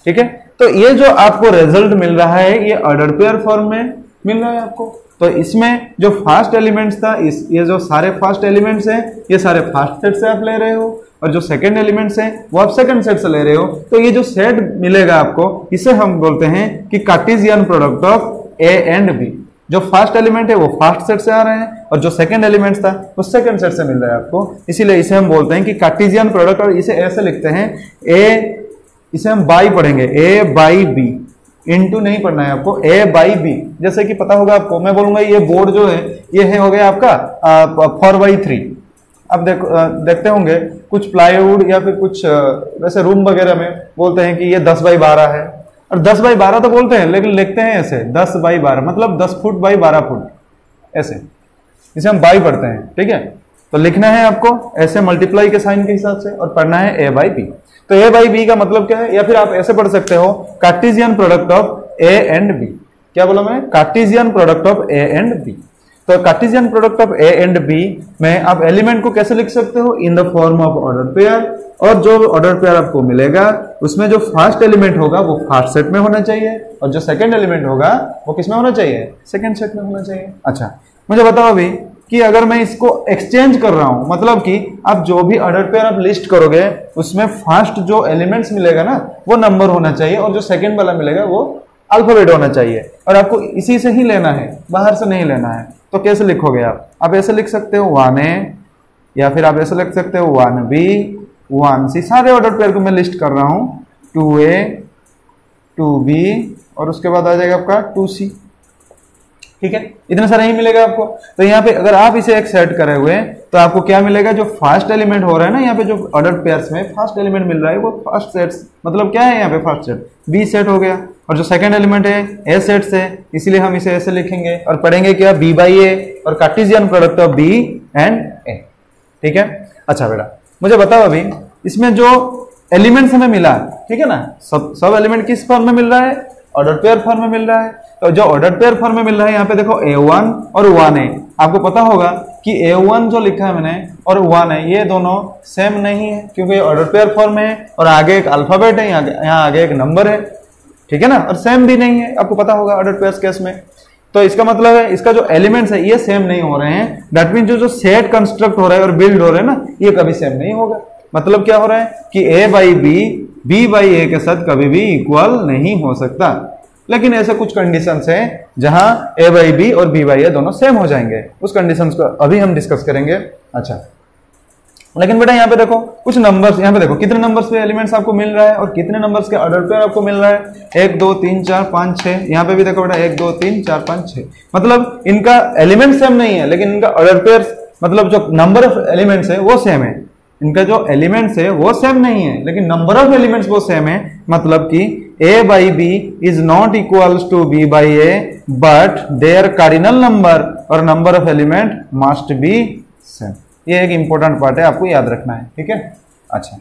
ठीक है, तो ये जो आपको रिजल्ट मिल रहा है ये ऑर्डर पेयर फॉर्म में मिल रहा है आपको। तो इसमें जो फर्स्ट एलिमेंट्स था, ये जो सारे फर्स्ट एलिमेंट्स हैं ये सारे फर्स्ट सेट से आप ले रहे हो, और जो सेकंड एलिमेंट्स हैं वो आप सेकंड सेट से ले रहे हो। तो ये जो सेट मिलेगा आपको, इसे हम बोलते हैं कि Cartesian product of A and B. जो फर्स्ट एलिमेंट है वो फर्स्ट सेट से आ रहे हैं, और जो सेकंड एलिमेंट था वो सेकंड सेट से मिल रहा है आपको, इसीलिए इसे हम बोलते हैं कि कार्टेशियन प्रोडक्ट। और इसे ऐसे लिखते हैं ए, इसे हम बाई पढ़ेंगे, ए बाई बी, इनटू नहीं पढ़ना है आपको, ए बाई बी। जैसे कि पता होगा आपको, मैं बोलूंगा ये बोर्ड जो है ये है हो गया आपका 4x3। अब देखते होंगे कुछ प्लाईवुड या फिर कुछ वैसे रूम वगैरह में बोलते हैं कि ये 10x12 है, और 10x12 तो बोलते हैं लेकिन लिखते हैं ऐसे 10x12, मतलब 10 फुट बाई 12 फुट, ऐसे इसे हम बाई पढ़ते हैं। ठीक है, तो लिखना है आपको ऐसे मल्टीप्लाई के साइन के हिसाब से, और पढ़ना है ए बाई बी। तो ए बाई बी का मतलब क्या है, या फिर आप ऐसे पढ़ सकते हो Cartesian product of A and B. क्या बोला मैंने, Cartesian product of A and B. तो Cartesian product of A and B में आप एलिमेंट को कैसे लिख सकते हो, in the form of order pair. और जो ऑर्डर पेयर आपको मिलेगा उसमें जो फर्स्ट एलिमेंट होगा वो फर्स्ट सेट में होना चाहिए, और जो सेकंड एलिमेंट होगा वो किस में होना चाहिए, सेकंड सेट में होना चाहिए। अच्छा, मुझे बताओ अभी कि अगर मैं इसको एक्सचेंज कर रहा हूं, मतलब कि आप जो भी ऑर्डर पेयर आप लिस्ट करोगे उसमें फर्स्ट जो एलिमेंट्स मिलेगा ना वो नंबर होना चाहिए, और जो सेकंड वाला मिलेगा वो अल्फाबेट होना चाहिए, और आपको इसी से ही लेना है, बाहर से नहीं लेना है। तो कैसे लिखोगे आप ऐसे लिख सकते हो 1A, या फिर आप ऐसे लिख सकते हो 1B 1C। सारे ऑर्डर पेयर को मैं लिस्ट कर रहा हूं, 2A 2B और उसके बाद आ जाएगा आपका 2C। ठीक है, इतना सारा ही मिलेगा आपको। तो यहाँ पे अगर आप इसे एक सेट करे हुए तो आपको क्या मिलेगा, जो फर्स्ट एलिमेंट हो रहा है ना, यहाँ पे जो ऑर्डर पेयर्स में फर्स्ट एलिमेंट मिल रहा है वो फर्स्ट सेट, मतलब क्या है यहाँ पे फर्स्ट सेट बी सेट हो गया, और जो सेकंड एलिमेंट है ए सेट से, इसलिए हम इसे ऐसे लिखेंगे और पढ़ेंगे क्या, बी बाई ए और Cartesian product of B and A. ठीक है, अच्छा बेटा मुझे बताओ अभी इसमें जो एलिमेंट्स हमें मिला, ठीक है ना, सब एलिमेंट किस फॉर्म में मिल रहा है, ऑर्डर पेयर फॉर्म में मिल रहा है। तो जो ऑर्डर पेयर फॉर्म में मिल रहा है यहाँ पे देखो A1 और 1A। आपको पता होगा कि A1 जो लिखा है मैंने और 1A ये दोनों सेम नहीं है, क्योंकि ऑर्डर पेयर फॉर्म में है और आगे एक अल्फाबेट है, यहाँ आगे एक नंबर है। ठीक है ना, और सेम भी नहीं है, आपको पता होगा ऑर्डर पेयर केस में। तो इसका मतलब है इसका जो एलिमेंट्स है ये सेम नहीं हो रहे हैं। दैट मीन जो सेट कंस्ट्रक्ट हो रहा है और बिल्ड हो रहा है ना, ये कभी सेम नहीं होगा। मतलब क्या हो रहा है कि A by B, B by A के साथ कभी भी इक्वल नहीं हो सकता। लेकिन ऐसे कुछ कंडीशंस हैं जहां A बाई बी और B बाई ए दोनों सेम हो जाएंगे, उस कंडीशंस को अभी हम डिस्कस करेंगे। अच्छा, लेकिन बेटा यहाँ पे देखो कुछ नंबर्स, यहाँ पे देखो कितने नंबर्स पे एलिमेंट्स आपको मिल रहा है और कितने नंबर्स के ऑर्डर पेयर आपको मिल रहा है, 1 2 3 4 5 6। यहाँ पे भी देखो बेटा 1 2 3 4 5 6, मतलब इनका एलिमेंट सेम नहीं है लेकिन इनका ऑर्डर पेयर, मतलब जो नंबर ऑफ एलिमेंट्स है वो सेम है। इनका जो एलिमेंट्स है वो सेम नहीं है लेकिन नंबर ऑफ एलिमेंट्स वो सेम है। मतलब कि A by B is not equals to B by A, but their cardinal number और number of element must be same. ये एक इंपॉर्टेंट पार्ट है, आपको याद रखना है। ठीक है, अच्छा,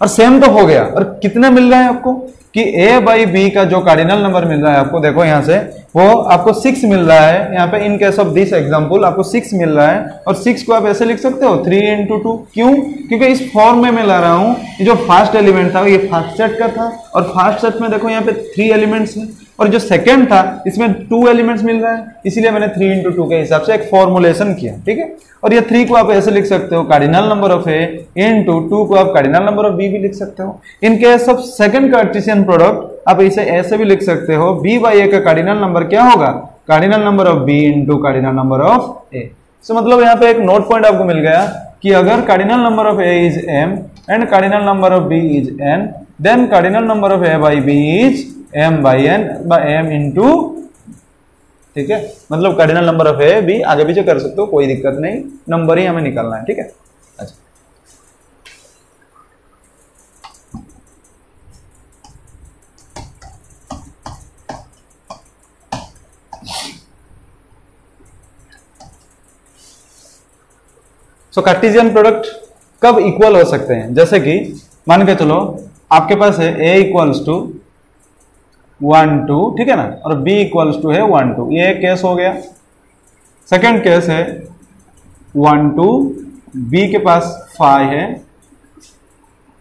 और सेम तो हो गया, और कितना मिल रहा है आपको कि A बाई बी का जो कार्डिनल नंबर मिल रहा है आपको, देखो यहां से वो आपको 6 मिल रहा है। यहाँ पे in case of this example आपको 6 मिल रहा है, और 6 को आप ऐसे लिख सकते हो 3 into 2। क्यों? क्योंकि इस फॉर्म में मैं ला रहा हूं, ये जो फर्स्ट एलिमेंट था ये फर्स्ट सेट का था, और फर्स्ट सेट में देखो यहाँ पे 3 एलिमेंट्स हैं, और जो सेकंड था इसमें 2 एलिमेंट्स मिल रहा है, इसीलिए मैंने 3 into 2 के हिसाब से एक फॉर्मुलेशन किया। ठीक है, और ये 3 को आप ऐसे लिख सकते हो cardinal number of A into 2 को आप कार्डिनल नंबर ऑफ बी भी लिख सकते हो। In case of second Cartesian product आप इसे ऐसे भी लिख सकते हो, बी बाई ए का कार्डिनल नंबर क्या होगा, cardinal number of B into cardinal number of A. So मतलब यहाँ पे एक नोट पॉइंट आपको मिल गया कि अगर cardinal number of A is m and cardinal number of b is n, then cardinal number of a by b is m by n by m into. ठीक है, मतलब cardinal number of A B आगे पीछे कर सकते हो, कोई दिक्कत नहीं, नंबर ही हमें निकालना है। ठीक है, अच्छा, सो कार्टेशियन प्रोडक्ट कब इक्वल हो सकते हैं, जैसे कि मान के चलो आपके पास है a इक्वल्स टू 1 2, ठीक है ना, और b इक्वल्स टू है 1 2। ये एक केस हो गया। सेकंड केस है 1 2, b के पास 5 है,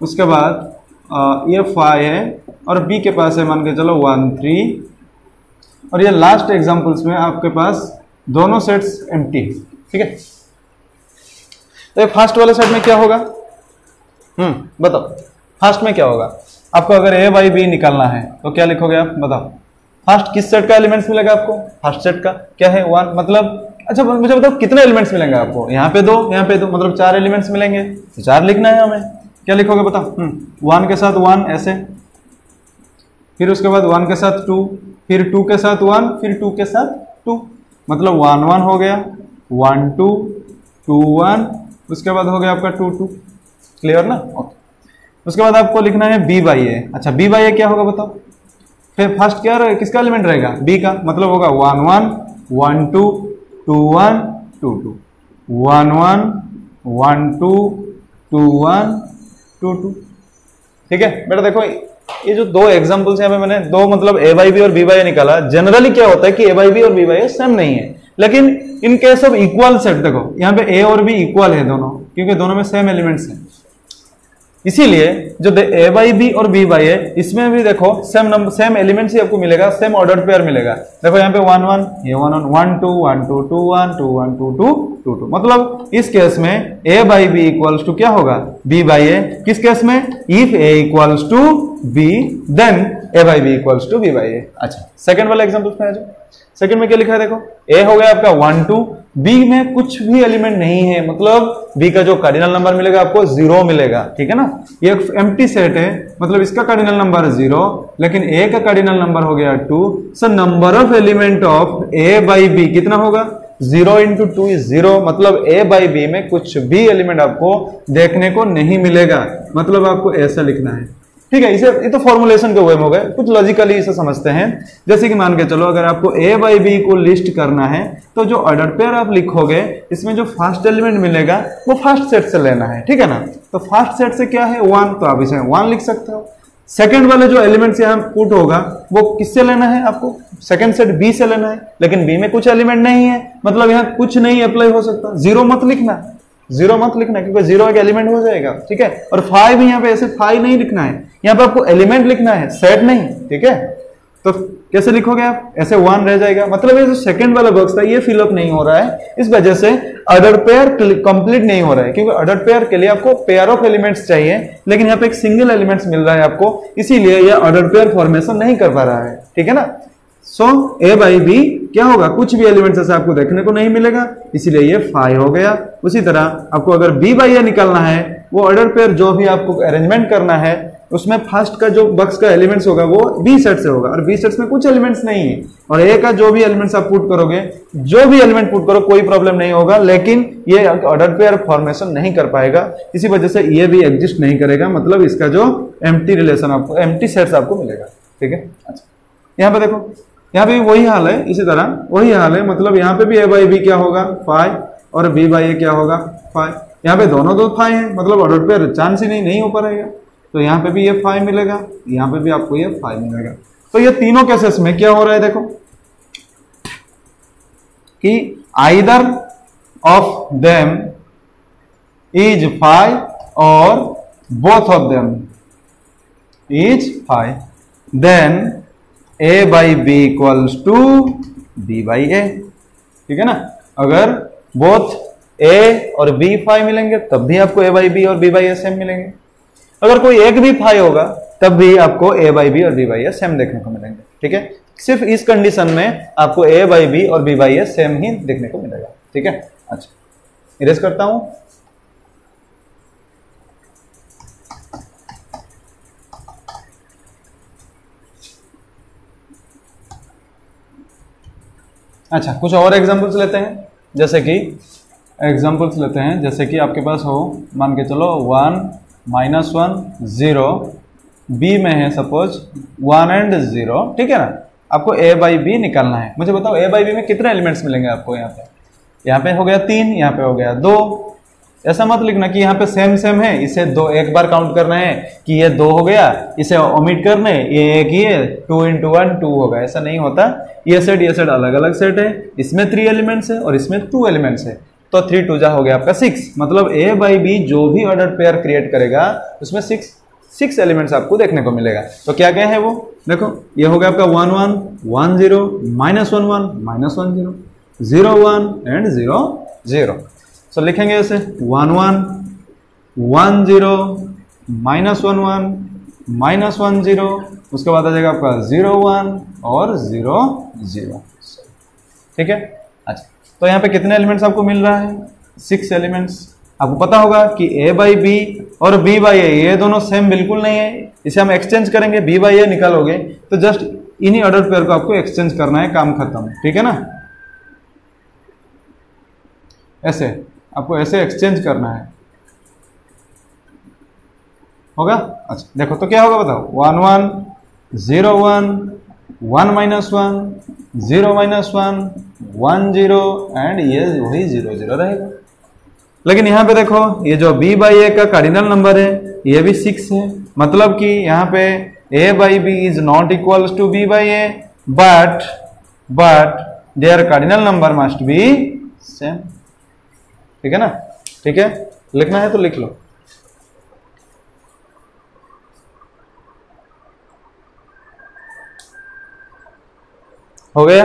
उसके बाद ये 5 है और b के पास है मान के चलो 1 3, और ये लास्ट एग्जांपल्स में आपके पास दोनों सेट्स एम्प्टी है, ठीक है। तो फर्स्ट वाले सेट में क्या होगा, बताओ फर्स्ट में क्या होगा। आपको अगर ए बाई बी निकालना है तो क्या लिखोगे आप, बताओ। फर्स्ट किस सेट का एलिमेंट्स मिलेगा आपको, फर्स्ट सेट का क्या है 1, मतलब अच्छा मुझे बताओ कितने एलिमेंट्स मिलेंगे आपको, यहाँ पे 2 यहाँ पे 2, मतलब 4 एलिमेंट्स मिलेंगे, तो 4 लिखना है हमें। क्या लिखोगे बताओ, 1 के साथ 1 ऐसे, फिर उसके बाद 1 के साथ 2, फिर 2 के साथ 1, फिर 2 के साथ 2, मतलब 1 1 हो गया, 1 2 2 1, उसके बाद हो गया आपका 2 2। क्लियर ना, ओके। उसके बाद आपको लिखना है बी बाई ए। अच्छा बी बाई ए क्या होगा बताओ, फिर फर्स्ट क्या रहेगा, किसका एलिमेंट रहेगा, बी का, मतलब होगा 1 1 1 2 2 1 2 2, 1 1 1 2 2 1 2 2। ठीक है बेटा, देखो ये जो 2 एग्जांपल्स यहाँ पे मैंने 2 मतलब ए बाई बी और बी बाई ए निकाला। जनरली क्या होता है कि ए बाई बी और बी बाई ए सेम नहीं है, लेकिन in case of equal set देखो यहाँ पे ए और बी इक्वल है दोनों, क्योंकि दोनों में सेम एलिमेंट्स हैं। इसीलिए जो ए बाई बी और बी बाई ए, इसमें भी देखो सेम नंबर सेम एलिमेंट्स ही आपको मिलेगा, सेम ऑर्डर पेयर मिलेगा। देखो यहाँ पे 1 1, ये 1 1 1 2 1 2 2 1 2 1 2 2 2 2, मतलब इस केस में A by B equals to क्या होगा, बी बाई ए। किस केस में, if A equals to B then A by B equals to B by A. अच्छा सेकंड वाला एग्जांपल में आ जाओ। सेकंड में क्या लिखा है देखो, ए हो गया आपका 1 2, बी में कुछ भी एलिमेंट नहीं है, मतलब बी का जो कार्डिनल नंबर मिलेगा आपको 0 मिलेगा। ठीक है ना, ये एक एम्प्टी सेट है, मतलब इसका कार्डिनल नंबर 0, लेकिन ए का कार्डिनल नंबर हो गया 2। So number of element of A by B कितना होगा, 0 इंटू 2 इज 0, मतलब ए बाई बी में कुछ भी एलिमेंट आपको देखने को नहीं मिलेगा, मतलब आपको ऐसा लिखना है। ठीक है, इसे ये तो फॉर्मुलेशन के वे में हो गए, कुछ लॉजिकली इसे समझते हैं। जैसे कि मान के चलो अगर आपको ए बाई बी को लिस्ट करना है तो जो ऑर्डर पेयर आप लिखोगे इसमें जो फर्स्ट एलिमेंट मिलेगा वो फर्स्ट सेट से लेना है। ठीक है ना, तो फर्स्ट सेट से क्या है 1, तो आप इसे 1 लिख सकते हो। सेकंड वाले जो एलिमेंट्स यहाँ पुट होगा वो किससे लेना है, आपको सेकंड सेट बी से लेना है, लेकिन बी में कुछ एलिमेंट नहीं है, मतलब यहाँ कुछ नहीं अप्लाई हो सकता। 0 मत लिखना, 0 मत लिखना, क्योंकि 0 एक एलिमेंट हो जाएगा। ठीक है, और 5 भी यहाँ पे ऐसे 5 नहीं लिखना है, यहाँ पे आपको एलिमेंट लिखना है, सेट नहीं। ठीक है, तो कैसे लिखोगे आप, ऐसे 1 रह जाएगा, मतलब ये जो सेकंड वाला बॉक्स था ये फिलअप नहीं हो रहा है, इस वजह से ऑर्डर पेयर कंप्लीट नहीं हो रहा है, क्योंकि ऑर्डर पेयर के लिए आपको पेयर ऑफ एलिमेंट्स चाहिए, लेकिन यहाँ पे एक सिंगल एलिमेंट्स मिल रहा है आपको, इसीलिए ये ऑर्डर पेयर फॉर्मेशन नहीं कर पा रहा है। ठीक है ना, सो ए बाई बी क्या होगा, कुछ भी एलिमेंट्स ऐसे आपको देखने को नहीं मिलेगा, इसीलिए ये 5 हो गया। उसी तरह आपको अगर बी बाई ए निकालना है, वो ऑर्डर पेयर जो भी आपको अरेंजमेंट करना है उसमें फर्स्ट का जो बक्स का एलिमेंट्स होगा वो बी सेट से होगा, और बी सेट्स में कुछ एलिमेंट्स नहीं है, और ए का जो भी एलिमेंट्स आप पुट करोगे, जो भी एलिमेंट पुट करो कोई प्रॉब्लम नहीं होगा, लेकिन ये ऑर्डर पेयर फॉर्मेशन नहीं कर पाएगा, इसी वजह से ये भी एग्जिस्ट नहीं करेगा, मतलब इसका जो एम्प्टी रिलेशन आपको एम्प्टी सेट्स आपको मिलेगा। ठीक है, अच्छा यहाँ पे देखो, यहाँ पे वही हाल है, इसी तरह वही हाल है, मतलब यहाँ पे भी ए बाई बी क्या होगा 5 और बी बाई ए क्या होगा 5, यहाँ पे दोनों 5 है, मतलब ऑर्डर पेयर चांस ही नहीं हो पाएगा, तो यहाँ पे भी ये 5 मिलेगा, यहाँ पे भी आपको ये 5 मिलेगा। तो ये तीनों केसेस में क्या हो रहा है देखो, कि आइदर ऑफ देम इज 5 और both of them is 5, then A by B equals to B by A. ठीक है ना, अगर बोथ ए और बी 5 मिलेंगे तब भी आपको ए बाई बी और बी बाई ए सेम मिलेंगे, अगर कोई एक भी 5 होगा तब भी आपको ए बाई बी और बी बाई ए सेम देखने को मिलेंगे। ठीक है, सिर्फ इस कंडीशन में आपको ए बाई बी और बी बाई ए सेम ही देखने को मिलेगा। ठीक है, अच्छा इरेज करता हूं। अच्छा कुछ और एग्जांपल्स लेते हैं, जैसे कि आपके पास हो, मान के चलो 1 -1 0, बी में है सपोज 1 and 0। ठीक है ना, आपको ए बाई बी निकालना है। मुझे बताओ ए बाई बी में कितने एलिमेंट्स मिलेंगे आपको, यहाँ पे हो गया 3, यहाँ पे हो गया 2। ऐसा मत लिखना कि यहाँ पे सेम है, इसे 2 एक बार काउंट करना है कि ये 2 हो गया, इसे ओमिट करना है, ये एक ही है, 2 into 1 2 होगा, ऐसा नहीं होता। ये सेट अलग अलग सेट है, इसमें 3 एलिमेंट्स है और इसमें 2 एलिमेंट्स है, तो 3 2 जा हो गया आपका 6, मतलब ए बाई बी जो भी ऑर्डर पेयर क्रिएट करेगा उसमें 6 6 एलिमेंट्स आपको देखने को मिलेगा। तो क्या क्या है वो, देखो ये हो गया आपका 1 1 1 0 -1 1 -1 0 0 1 एंड 0 0। सो लिखेंगे ऐसे 1 1 1 0 -1 1 -1 0, उसके बाद आ जाएगा आपका 0 1 और 0 0। ठीक है। अच्छा, तो यहाँ पे कितने एलिमेंट्स आपको मिल रहा है, 6 एलिमेंट्स। आपको पता होगा कि a बाई बी और b बाई ए ये दोनों सेम बिल्कुल नहीं है, इसे हम एक्सचेंज करेंगे, b बाई ए निकालोगे तो जस्ट इन्हीं ऑर्डर पेयर को आपको एक्सचेंज करना है, काम खत्म। ठीक है ना, ऐसे आपको ऐसे एक्सचेंज करना है, होगा। अच्छा देखो तो क्या होगा बताओ, 1 1 0 1 1 -1 0 -1 1 0 एंड ये वही 0 0 रहेगा। लेकिन यहाँ पे देखो ये जो b बाई ए का कार्डिनल नंबर है ये भी 6 है, मतलब कि यहाँ पे a by B is not equals to b by A, but their cardinal number must be same. ठीक है ना, ठीक है, लिखना है तो लिख लो। हो गया,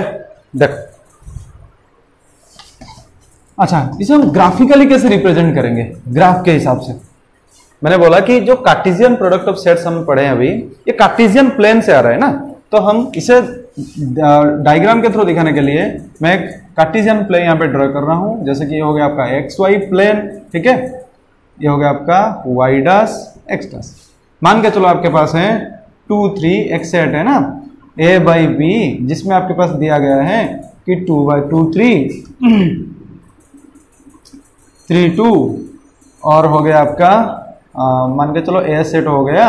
देखो। अच्छा, इसे हम ग्राफिकली कैसे रिप्रेजेंट करेंगे, ग्राफ के हिसाब से। मैंने बोला कि जो कार्टेशियन प्रोडक्ट ऑफ सेट्स हम पढ़े हैं अभी, ये कार्टेशियन प्लेन से आ रहा है ना, तो हम इसे डायग्राम के थ्रू दिखाने के लिए मैं एक कार्टेशियन प्लेन यहाँ पे ड्रॉ कर रहा हूं। जैसे कि ये हो गया आपका एक्स वाई प्लेन, ठीक है, ये हो गया आपका वाई डैश एक्स डैश। मान के चलो आपके पास है 2 3 एक सेट है ना, a बाई बी, जिसमें आपके पास दिया गया है कि 2 बाई 2 3 3 2 और हो गया आपका मान के चलो ए सेट हो गया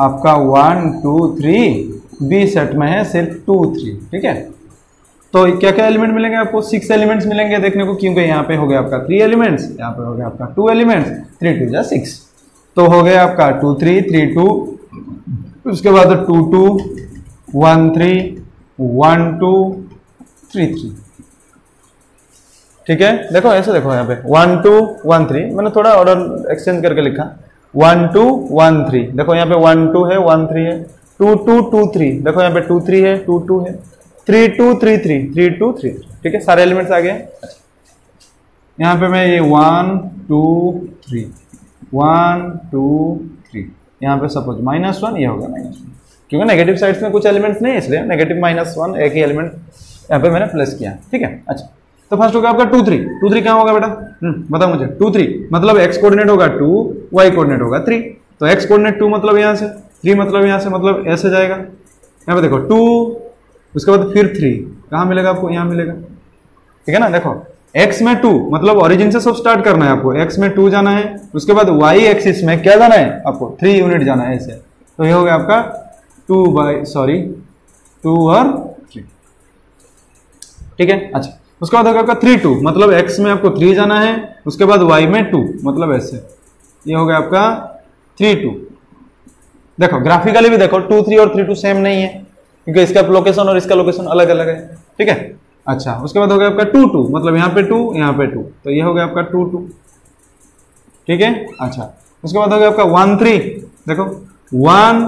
आपका 1 2 3, बी सेट में है सिर्फ 2 3। ठीक है, तो क्या क्या एलिमेंट मिलेंगे आपको, 6 एलिमेंट्स मिलेंगे देखने को, क्योंकि यहाँ पे हो गया आपका 3 एलिमेंट्स, यहाँ पे हो गया आपका 2 एलिमेंट्स, 3 2 6, तो हो गया आपका 2 3 3 2, उसके बाद 2 2 1 3 1 2 3 3। ठीक है, देखो ऐसे देखो यहाँ पे 1 2 1 3, मैंने थोड़ा ऑर्डर एक्सचेंज करके लिखा 1 2 1 3, देखो यहाँ पे 1 2 है 1 3 है, 2 2 2 3, देखो यहाँ पे 2 3 है 2 2 है, 3 2 3 3 3 2 3 3। ठीक है, सारे एलिमेंट्स आ गए। अच्छा, यहाँ पे मैं ये 1 2 3 1 2 3, यहाँ पे सपोज -1, ये होगा -1, क्योंकि नेगेटिव साइड्स में कुछ एलिमेंट्स नहीं है, इसलिए नेगेटिव -1 एक ही एलिमेंट यहाँ पे मैंने प्लेस किया। ठीक है, अच्छा, तो फर्स्ट होगा आपका 2 3, 2 3 क्या होगा बेटा, बताओ मुझे। 2 3 मतलब x कोऑर्डिनेट होगा 2, y कोऑर्डिनेट होगा 3, तो x कोऑर्डिनेट 2 मतलब यहाँ से, 3 मतलब यहाँ से, मतलब ऐसे जाएगा। यहाँ पे देखो 2, उसके बाद फिर 3, कहाँ मिलेगा आपको, यहाँ मिलेगा। ठीक है ना, देखो x में 2 मतलब ओरिजिन से सब स्टार्ट करना है आपको, x में 2 जाना है, उसके बाद y एक्सिस में क्या जाना है आपको, 3 यूनिट जाना है ऐसे, तो ये हो गया आपका 2 और 3। ठीक है, अच्छा, उसके बाद होगा आपका 3 2 मतलब x में आपको 3 जाना है, उसके बाद y में 2 मतलब ऐसे, ये हो गया आपका 3 2। देखो ग्राफिकली भी देखो 2 3 और 3 2 सेम नहीं है, क्योंकि इसका लोकेशन और इसका लोकेशन अलग अलग है। ठीक है, अच्छा, उसके बाद हो गया आपका 2 2 मतलब यहाँ पे 2 यहाँ पे 2, तो ये हो गया आपका 2 2। ठीक है, अच्छा, उसके बाद हो गया आपका 1 3, देखो 1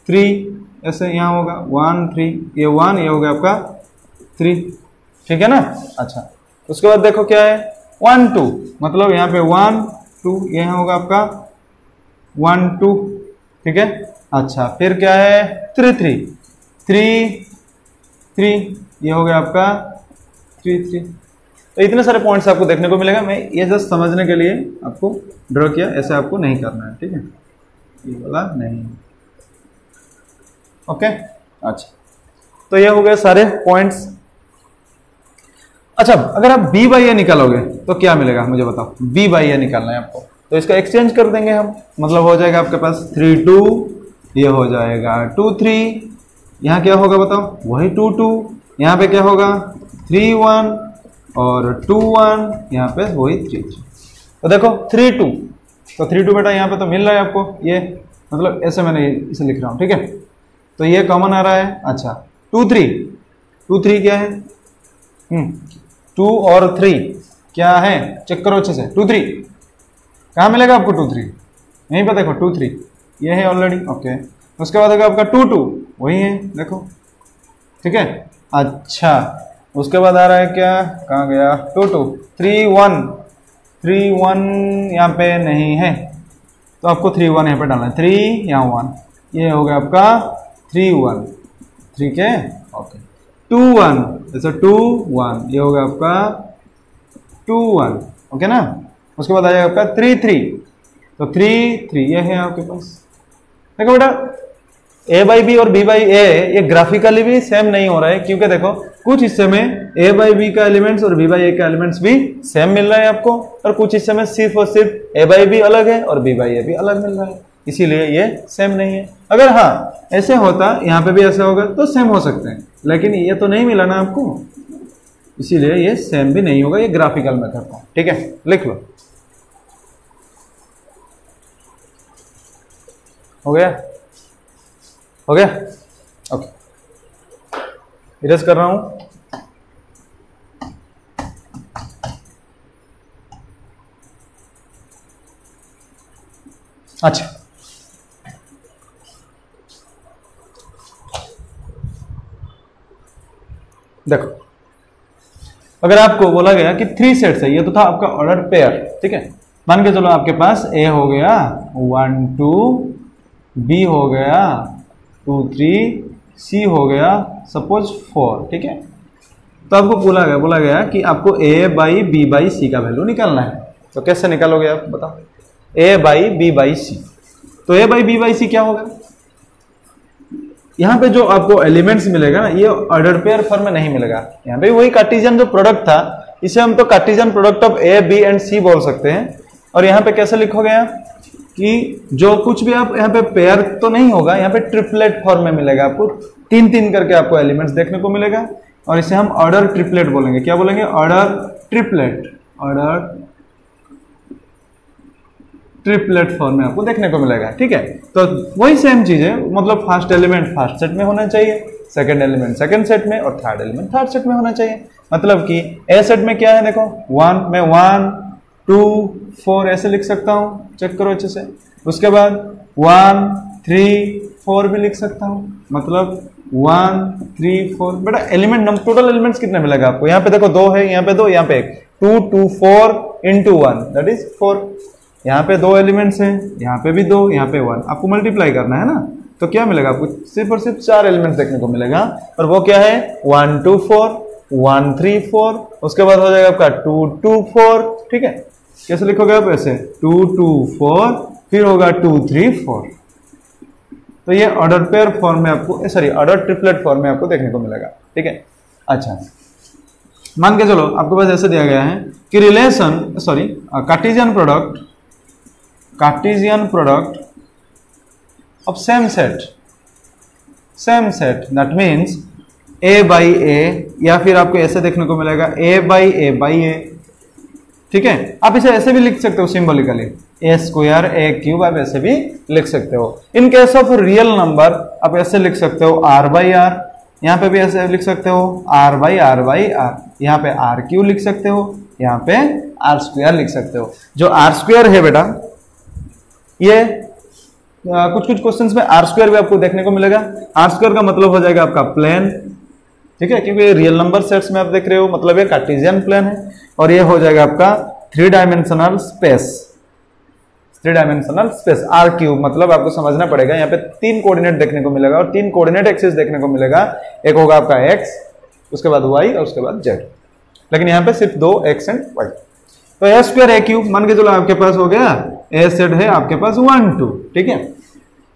3 ऐसे यहाँ होगा 1 3, ये 1, ये हो गया आपका 3। ठीक है ना, अच्छा, उसके बाद देखो क्या है 1 2 मतलब यहाँ पे 1 2, ये होगा आपका 1 2। ठीक है, अच्छा, फिर क्या है 3 3 3 3, ये हो गया आपका 3 3। तो इतने सारे पॉइंट्स आपको देखने को मिलेगा, मैं ये जस्ट समझने के लिए आपको ड्रॉ किया, ऐसे आपको नहीं करना है। ठीक है, ये वाला नहीं, ओके। अच्छा, तो ये हो गए सारे पॉइंट्स। अच्छा, अगर आप b बाई ए निकालोगे तो क्या मिलेगा मुझे बताओ, b बाई ए निकालना है आपको, तो इसका एक्सचेंज कर देंगे हम, मतलब हो जाएगा आपके पास 3 2, ये हो जाएगा 2 3, यहाँ क्या होगा बताओ, वही 2 2, यहाँ पे क्या होगा 3 1 और 2 1, यहाँ पे वही 3 3। तो देखो 3 2, तो 3 2 बेटा यहाँ पे तो मिल रहा है आपको, ये मतलब ऐसे मैंने इसे लिख रहा हूँ। ठीक है, तो ये कॉमन आ रहा है। अच्छा, 2 3 क्या है, 2 और 3 क्या है, चेक करो अच्छे से, 2 3 कहाँ मिलेगा आपको, 2 3 यहीं पर देखो 2 3, ये है ऑलरेडी, ओके। उसके बाद होगा आपका 2 2, वही है देखो, ठीक है। अच्छा, उसके बाद आ रहा है क्या, कहाँ गया, 2 2, 3 1, 3 1 यहाँ पे नहीं है तो आपको 3 1 यहाँ पे डालना है, 3 यहाँ 1, ये हो गया आपका 3 1, ठीक है, ओके। 2 1, जैसे 2 1, ये हो गया आपका 2 1, ओके ना। उसके बाद आ जाएगा आपका 3 3, तो 3 3 ये है आपके पास। देखो बेटा, a बाई बी और b बाई ए ये ग्राफिकली भी सेम नहीं हो रहा है, क्योंकि देखो कुछ हिस्से में a बाई बी का एलिमेंट्स और b बाई ए का एलिमेंट्स भी सेम मिल रहा है आपको, और कुछ हिस्से में सिर्फ और सिर्फ a बाई बी अलग है और b बाई ए भी अलग मिल रहा है, इसीलिए ये सेम नहीं है। अगर हाँ ऐसे होता, यहाँ पे भी ऐसा होगा तो सेम हो सकते हैं, लेकिन ये तो नहीं मिला ना आपको, इसीलिए ये सेम भी नहीं होगा, ये ग्राफिकल मेथड था, ठीक है। लिख लो, हो गया, हो गया, ओके। इरेज कर रहा हूं। अच्छा, देखो अगर आपको बोला गया कि 3 सेट्स है, ये तो था आपका ऑर्डर पेयर, ठीक है। मान के चलो आपके पास ए हो गया 1 2, बी हो गया 2 3, सी हो गया सपोज 4, ठीक है। तो आपको बोला गया कि आपको ए बाई बी बाई सी का वैल्यू निकालना है, तो कैसे निकालोगे आप बताओ, ए बाई बी बाई सी। तो ए बाई बी बाई सी क्या होगा, यहाँ पे जो आपको एलिमेंट्स मिलेगा ना, ये ऑर्डर पेयर फॉर्म में नहीं मिलेगा, यहाँ पे वही कार्टेशियन जो प्रोडक्ट था, इसे हम तो Cartesian product of A B and C बोल सकते हैं। और यहाँ पे कैसे लिखोगे आप कि जो कुछ भी आप यहाँ पे पेयर तो नहीं होगा, यहाँ पे ट्रिपलेट फॉर्म में मिलेगा आपको, 3 3 करके आपको एलिमेंट्स देखने को मिलेगा, और इसे हम ऑर्डर ट्रिपलेट बोलेंगे। क्या बोलेंगे, order triplet, order triplet form में आपको देखने को मिलेगा, ठीक है। तो वही सेम चीज है, मतलब फर्स्ट एलिमेंट फर्स्ट सेट में होना चाहिए, सेकंड एलिमेंट सेकंड सेट में, और थर्ड एलिमेंट थर्ड सेट में होना चाहिए। मतलब कि ए सेट में क्या है, देखो 1 में 1 2 4 ऐसे लिख सकता हूँ, चेक करो अच्छे से। उसके बाद 1 3 4 भी लिख सकता हूँ, मतलब 1 3 4। बेटा एलिमेंट टोटल एलिमेंट्स कितने मिलेगा आपको, यहाँ पे देखो 2 है, यहाँ पे 2, यहाँ पे 1, 2 2 4 इंटू 1 दैट इज 4। यहाँ पे 2 एलिमेंट्स हैं, यहाँ पे भी 2, यहाँ पे 1, आपको मल्टीप्लाई करना है ना, तो क्या मिलेगा आपको, सिर्फ और सिर्फ 4 एलिमेंट्स देखने को मिलेगा। और वो क्या है, 1 2 4 1 3 4, उसके बाद हो जाएगा आपका 2 2 4, ठीक है। कैसे लिखोगे आप, ऐसे 2 2 4, फिर होगा 2 3 4। तो ये ऑर्डर पेयर फॉर्म में आपको, सॉरी ऑर्डर ट्रिपलेट फॉर्म में आपको देखने को मिलेगा, ठीक है। अच्छा, मान के चलो आपके पास ऐसे दिया गया है कि relation, sorry Cartesian product of same set that means a by a, या फिर आपको ऐसे देखने को मिलेगा a by a, ठीक है। आप इसे ऐसे भी लिख सकते हो symbolically, a square a cube, आप ऐसे भी लिख सकते हो। In case of real number आप ऐसे लिख सकते हो r by r, यहाँ पे भी ऐसे लिख सकते हो r by r, यहाँ पे r क्यूब लिख सकते हो, यहाँ पे r स्क्वायर लिख सकते हो। जो r स्क्वायर है बेटा, ये कुछ क्वेश्चंस में आर स्क्वायर भी आपको देखने को मिलेगा। आर स्क्वायर का मतलब हो जाएगा आपका प्लेन, ठीक है, क्योंकि रियल नंबर सेट्स में आप देख रहे हो, मतलब ये कार्टेशियन प्लेन है। और ये हो जाएगा आपका 3 डायमेंशनल स्पेस आर क्यूब। मतलब आपको समझना पड़ेगा, यहाँ पे 3 कोऑर्डिनेट देखने को मिलेगा और 3 कोऑर्डिनेट एक्सिस देखने को मिलेगा। एक होगा आपका एक्स, उसके बाद वाई और उसके बाद जेड, लेकिन यहाँ पे सिर्फ 2 एक्स एंड वाई। तो ए स्क्वायर ए क्यूब मान के चलो आपके पास हो गया, ए सेट है आपके पास 1 2, ठीक है।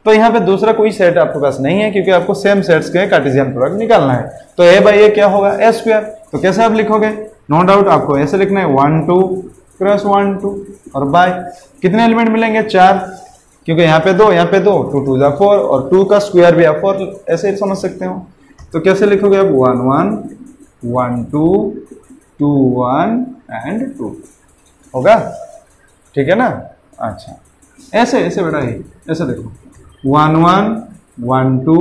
तो यहाँ पे दूसरा कोई सेट आपके पास नहीं है, क्योंकि आपको सेम सेट्स के कार्टेशियन प्रोडक्ट निकालना है। तो ए बाई ए क्या होगा, ए स्क्वायर। तो कैसे आप लिखोगे, नो डाउट आपको ऐसे लिखना है 1 2 क्रॉस 1 2, और बाय कितने एलिमेंट मिलेंगे, 4, क्योंकि यहाँ पे 2 यहाँ पे 2, 2 2 जा 4, और 2 का स्क्वायर भी आप 4 ऐसे समझ सकते हो। तो कैसे लिखोगे आप, 1 1 1 2 2 1 एंड 2 होगा, ठीक है ना। अच्छा, ऐसे बेटा ही ऐसे देखो 1 1 1 2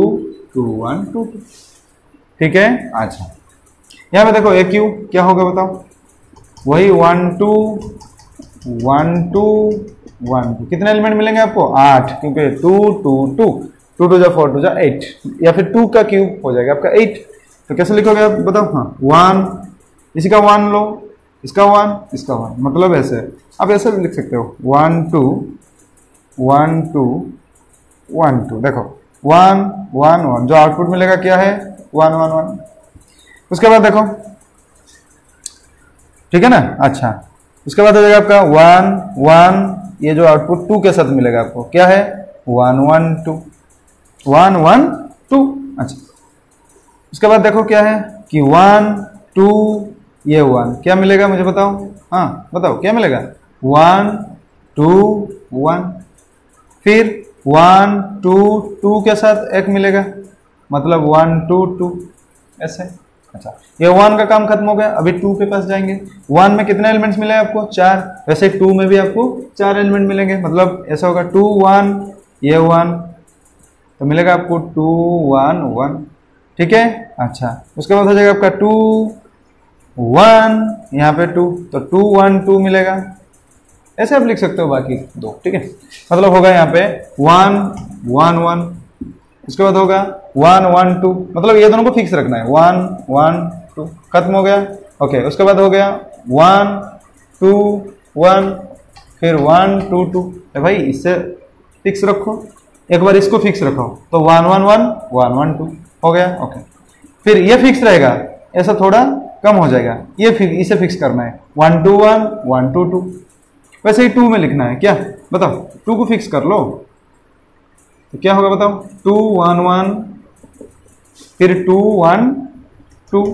2 1 2 2, ठीक है। अच्छा, यहाँ पे देखो ए क्यू क्या होगा बताओ, वही 1 2 1 2 1 2, कितने एलिमेंट मिलेंगे आपको 8, क्योंकि 2 2 2 2 2 जा 4 2 जा 8, या फिर 2 का क्यूब हो जाएगा आपका 8। तो कैसे लिखोगे आप बताओ? हाँ 1, इसी का 1 लो, इसका 1, इसका 1, मतलब ऐसे आप ऐसे भी लिख सकते हो 1 2 1 2 1 2। देखो 1 1 1, जो आउटपुट मिलेगा क्या है 1 1 1। उसके बाद देखो, ठीक है ना? अच्छा, उसके बाद हो जाएगा आपका 1 1, ये जो आउटपुट 2 के साथ मिलेगा आपको क्या है 1 1 2 1 1 2। अच्छा, उसके बाद देखो क्या है कि 1 2, ये 1 क्या मिलेगा मुझे बताओ? हाँ बताओ क्या मिलेगा? 1 2 1, फिर 1 2 2 के साथ एक मिलेगा, मतलब 1 2 2 ऐसे। अच्छा, ये 1 का काम खत्म हो गया, अभी 2 के पास जाएंगे। 1 में कितने एलिमेंट्स मिले आपको? 4। वैसे 2 में भी आपको 4 एलिमेंट मिलेंगे, मतलब ऐसा होगा 2 1, ये 1, तो मिलेगा आपको 2 1 1, ठीक है। अच्छा, उसके बाद हो जाएगा आपका 2 1, यहाँ पे 2, तो 2 1 2 मिलेगा, ऐसे आप लिख सकते हो बाकी 2, ठीक है। मतलब होगा यहाँ पे 1 1 1, उसके बाद होगा 1 1 2, मतलब ये दोनों को फिक्स रखना है 1 1 2, खत्म हो गया। ओके, उसके बाद हो गया 1 2 1, फिर 1 2 2, भाई इससे फिक्स रखो, एक बार इसको फिक्स रखो, तो 1 1 1 1 1 2 हो गया। ओके, फिर ये फिक्स रहेगा, ऐसा थोड़ा कम हो जाएगा, ये इसे फिक्स करना है 1 2 1 1 2 2। वैसे ही 2 में लिखना है, क्या बताओ? 2 को फिक्स कर लो, तो क्या होगा बताओ? 2 1 1, फिर 2 1 2,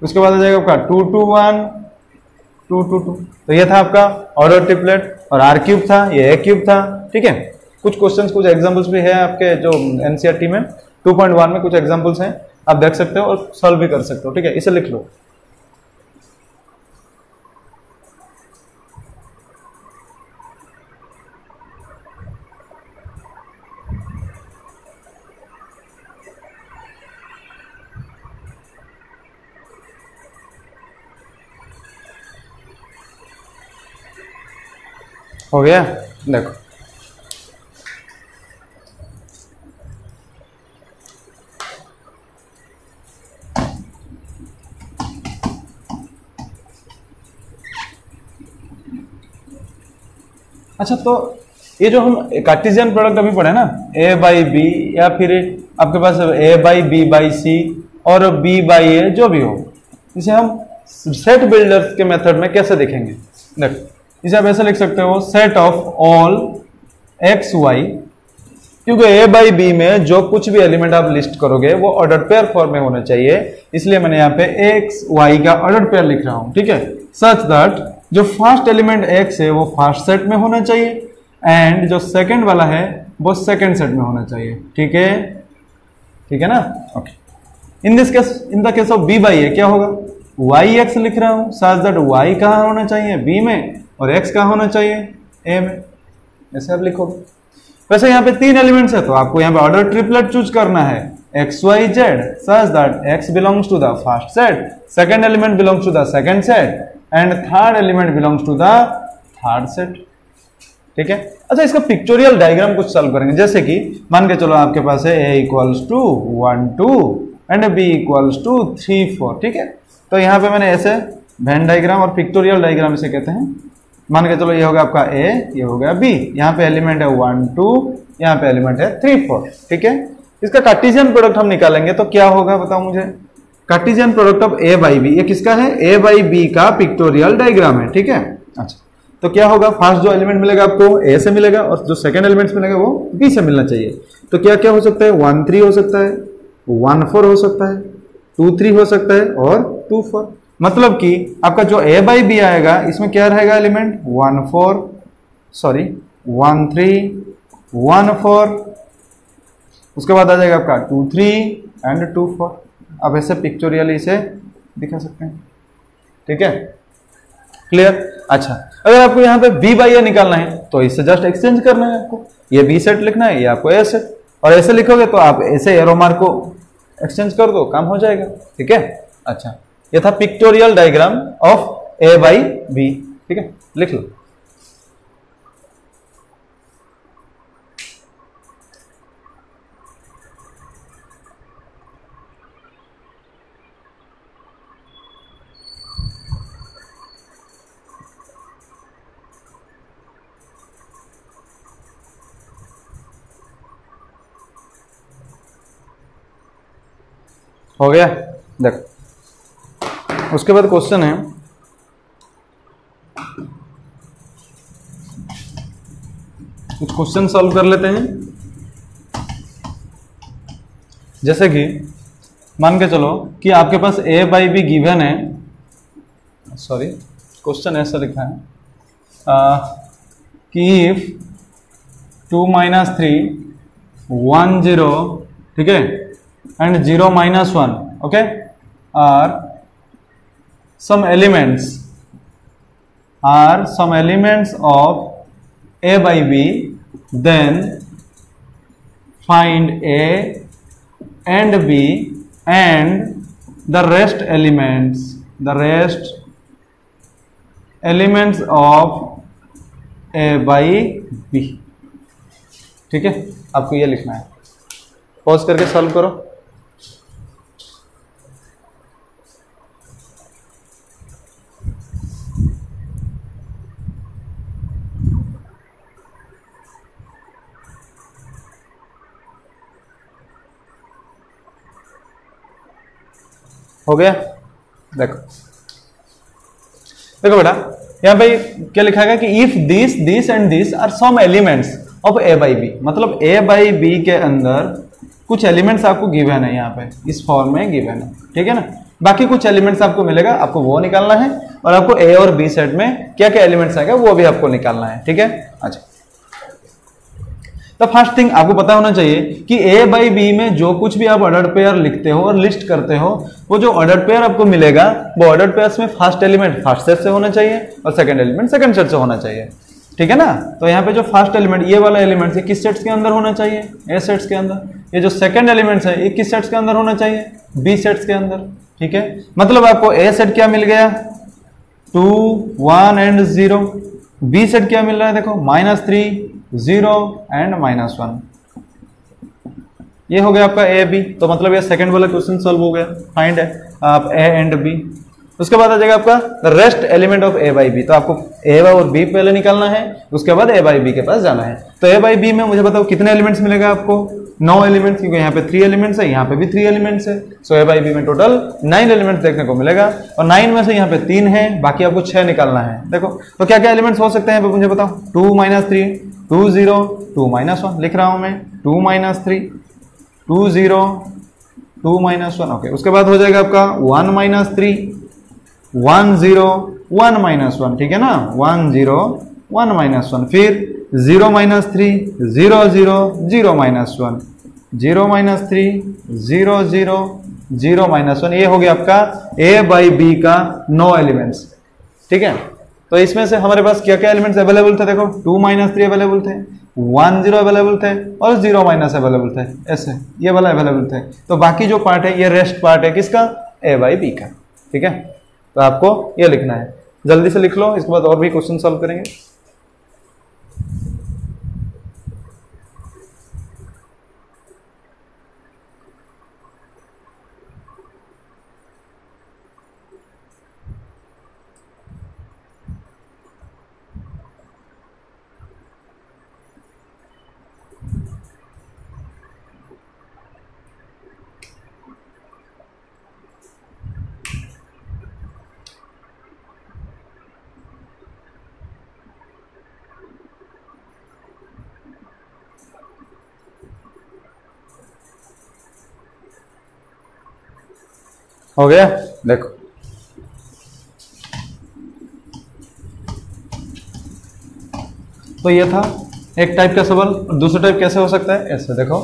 उसके बाद आ जाएगा आपका 2 2 1 2 2 2। तो ये था आपका ऑर्डर ट्रिपलेट, और आर क्यूब था, ये ए क्यूब था, ठीक है। कुछ क्वेश्चंस, कुछ एग्जांपल्स भी है आपके जो एनसीईआरटी में 2.1 में कुछ एग्जांपल्स हैं, आप देख सकते हो और सॉल्व भी कर सकते हो, ठीक है। इसे लिख लो। हो गया, देखो अच्छा, तो ये जो हम कार्टेशियन प्रोडक्ट अभी पढ़े ना, ए बाई बी, या फिर आपके पास ए बाई बी बाई सी और बी बाई ए, जो भी हो, इसे हम सेट बिल्डर्स के मेथड में कैसे देखेंगे? देखो, इसे आप ऐसे लिख सकते हो set of all X Y, क्योंकि ए बाई बी में जो कुछ भी एलिमेंट आप लिस्ट करोगे वो ऑर्डर पेयर फॉर्म में होना चाहिए, इसलिए मैंने यहाँ पे एक्स वाई का ऑर्डर पेयर लिख रहा हूं, ठीक है। सच दैट जो फर्स्ट एलिमेंट एक्स है वो फर्स्ट सेट में होना चाहिए, एंड जो सेकंड वाला है वो सेकंड सेट में होना चाहिए, ठीक है, ठीक है ना। Okay, in this case, in the case of B by A क्या होगा? वाई एक्स लिख रहा हूं, सच दैट वाई कहाँ होना चाहिए? बी में, और एक्स कहाँ होना चाहिए? ए में, ऐसे आप लिखोगे। वैसे यहाँ पे 3 एलिमेंट्स है, तो आपको यहाँ पे ऑर्डर ट्रिपलेट चूज करना है, X Y Z, such that X belongs to the first set, second element belongs to the second set, and third element belongs to the third set, ठीक है। अच्छा, इसका पिक्चोरियल डायग्राम कुछ solve करेंगे, जैसे कि मान के चलो आपके पास है a equals to 1 2 and b equals to 3 4, ठीक है। तो यहाँ पे मैंने ऐसे वेन डायग्राम और पिक्टोरियल डायग्राम इसे कहते हैं। मान के चलो ये होगा आपका a, ये हो गया b, यहाँ पे एलिमेंट है 1 2, यहाँ पे एलिमेंट है 3 4, ठीक है। इसका कार्टेशियन प्रोडक्ट हम निकालेंगे तो क्या होगा बताओ मुझे? Cartesian product of a by B, ये किसका है? a बाई बी का पिक्टोरियल डायग्राम है, ठीक है। अच्छा, तो क्या होगा? फर्स्ट जो एलिमेंट मिलेगा आपको a से मिलेगा, और जो सेकंड एलिमेंट मिलेगा वो b से मिलना चाहिए। तो क्या क्या हो सकता है? 1 3 हो सकता है, 1 4 हो सकता है, 2 3 हो सकता है, और 2 4। मतलब कि आपका जो a बाई बी आएगा इसमें क्या रहेगा एलिमेंट? 1 4, सॉरी 1 3 1 4, उसके बाद आ जाएगा आपका 2 3 एंड 2 4। अब ऐसे पिक्चोरियली इसे दिखा सकते हैं, ठीक है, क्लियर। अच्छा, अगर आपको यहाँ पे b बाई ए निकालना है तो इससे जस्ट एक्सचेंज करना है आपको, ये b सेट लिखना है, ये आपको a सेट, और ऐसे लिखोगे तो आप ऐसे एरो मार्क को एक्सचेंज कर दो, काम हो जाएगा, ठीक है। अच्छा, ये था pictorial diagram of a by B, ठीक है, लिख लो। हो गया। देखो उसके बाद क्वेश्चन है, कुछ क्वेश्चन सॉल्व कर लेते हैं। जैसे कि मान के चलो कि आपके पास a बाई बी गिवन है, सॉरी क्वेश्चन ऐसा लिखा है कि इफ 2 - 3 1 0, ठीक है, and 0 - 1, okay, are some elements of a by b, then find a and b and the rest elements of a by b। ठीक है, आपको ये लिखना है। पॉज करके सॉल्व करो। हो गया। देखो देखो बेटा, यहां पे क्या लिखा है कि if this and this are some elements of A by B, मतलब ए बाई बी के अंदर कुछ एलिमेंट्स आपको गिवन है, यहाँ पे इस फॉर्म में गिवन है, ठीक है ना। बाकी कुछ एलिमेंट्स आपको मिलेगा, आपको वो निकालना है, और आपको ए और बी सेट में क्या क्या एलिमेंट्स आएगा वो भी आपको निकालना है, ठीक है। अच्छा, तो फर्स्ट थिंग आपको पता होना चाहिए कि ए बाई बी में जो कुछ भी आप ऑर्डर पेयर लिखते हो और लिस्ट करते हो, वो जो ऑर्डर पेयर आपको मिलेगा वो ऑर्डर पेयर्स में फर्स्ट एलिमेंट फर्स्ट सेट से होना चाहिए और सेकंड एलिमेंट सेकंड सेट से होना चाहिए, ठीक है ना। तो यहाँ पे जो फर्स्ट एलिमेंट ये वाला एलिमेंट है किस सेट्स के अंदर होना चाहिए, ए सेट्स के अंदर। ये जो सेकंड एलिमेंट्स है ये किस सेट्स के अंदर होना चाहिए, बी सेट्स के अंदर, ठीक है। मतलब आपको ए सेट क्या मिल गया, 2 1 एंड 0। बी सेट क्या मिल रहा है, देखो -3 0 एंड -1। ये हो गया आपका ए बी। तो मतलब ये सेकंड वाला क्वेश्चन सॉल्व हो गया। फाइंड है आप ए एंड बी। उसके बाद आ जाएगा आपका rest element of A by B. तो आपको ए और बी पहले निकालना है, उसके बाद ए बाई बी के पास जाना है। तो ए बाई बी में मुझे बताओ कितने एलिमेंट्स मिलेगा आपको, 9 एलिमेंट्स, क्योंकि यहाँ पे 3 एलिमेंट्स है, यहाँ पे भी 3 एलिमेंट्स है। सो ए बाई बी में टोटल 9 एलिमेंट्स देखने को मिलेगा, और 9 में से यहाँ पे 3 है, बाकी आपको 6 निकालना है। देखो तो क्या क्या एलिमेंट्स हो सकते हैं मुझे बताओ। 2 - 3 2 0 2 -1 लिख रहा हूं मैं, 2 - 3 2 0 2 -1। ओके, उसके बाद हो जाएगा आपका 1 - 3 1 0 1 -1, ठीक है ना, 1 0 1 -1। फिर 0 - 3 0 0 0 -1 0 - 3 0 0 0 -1। ये हो गया आपका ए बाई बी का 9 एलिमेंट्स, ठीक है। तो इसमें से हमारे पास क्या क्या एलिमेंट्स अवेलेबल थे, देखो 2 - 3 अवेलेबल थे, 1 0 अवेलेबल थे, और 0 - अवेलेबल थे, ऐसे ये वाला अवेलेबल थे। तो बाकी जो पार्ट है ये रेस्ट पार्ट है किसका, ए बाई बी का, ठीक है। तो आपको ये लिखना है, जल्दी से लिख लो, इसके बाद और भी क्वेश्चन सॉल्व करेंगे। हो गया। देखो तो ये था एक टाइप का सवाल। दूसरा टाइप कैसे हो सकता है, ऐसे देखो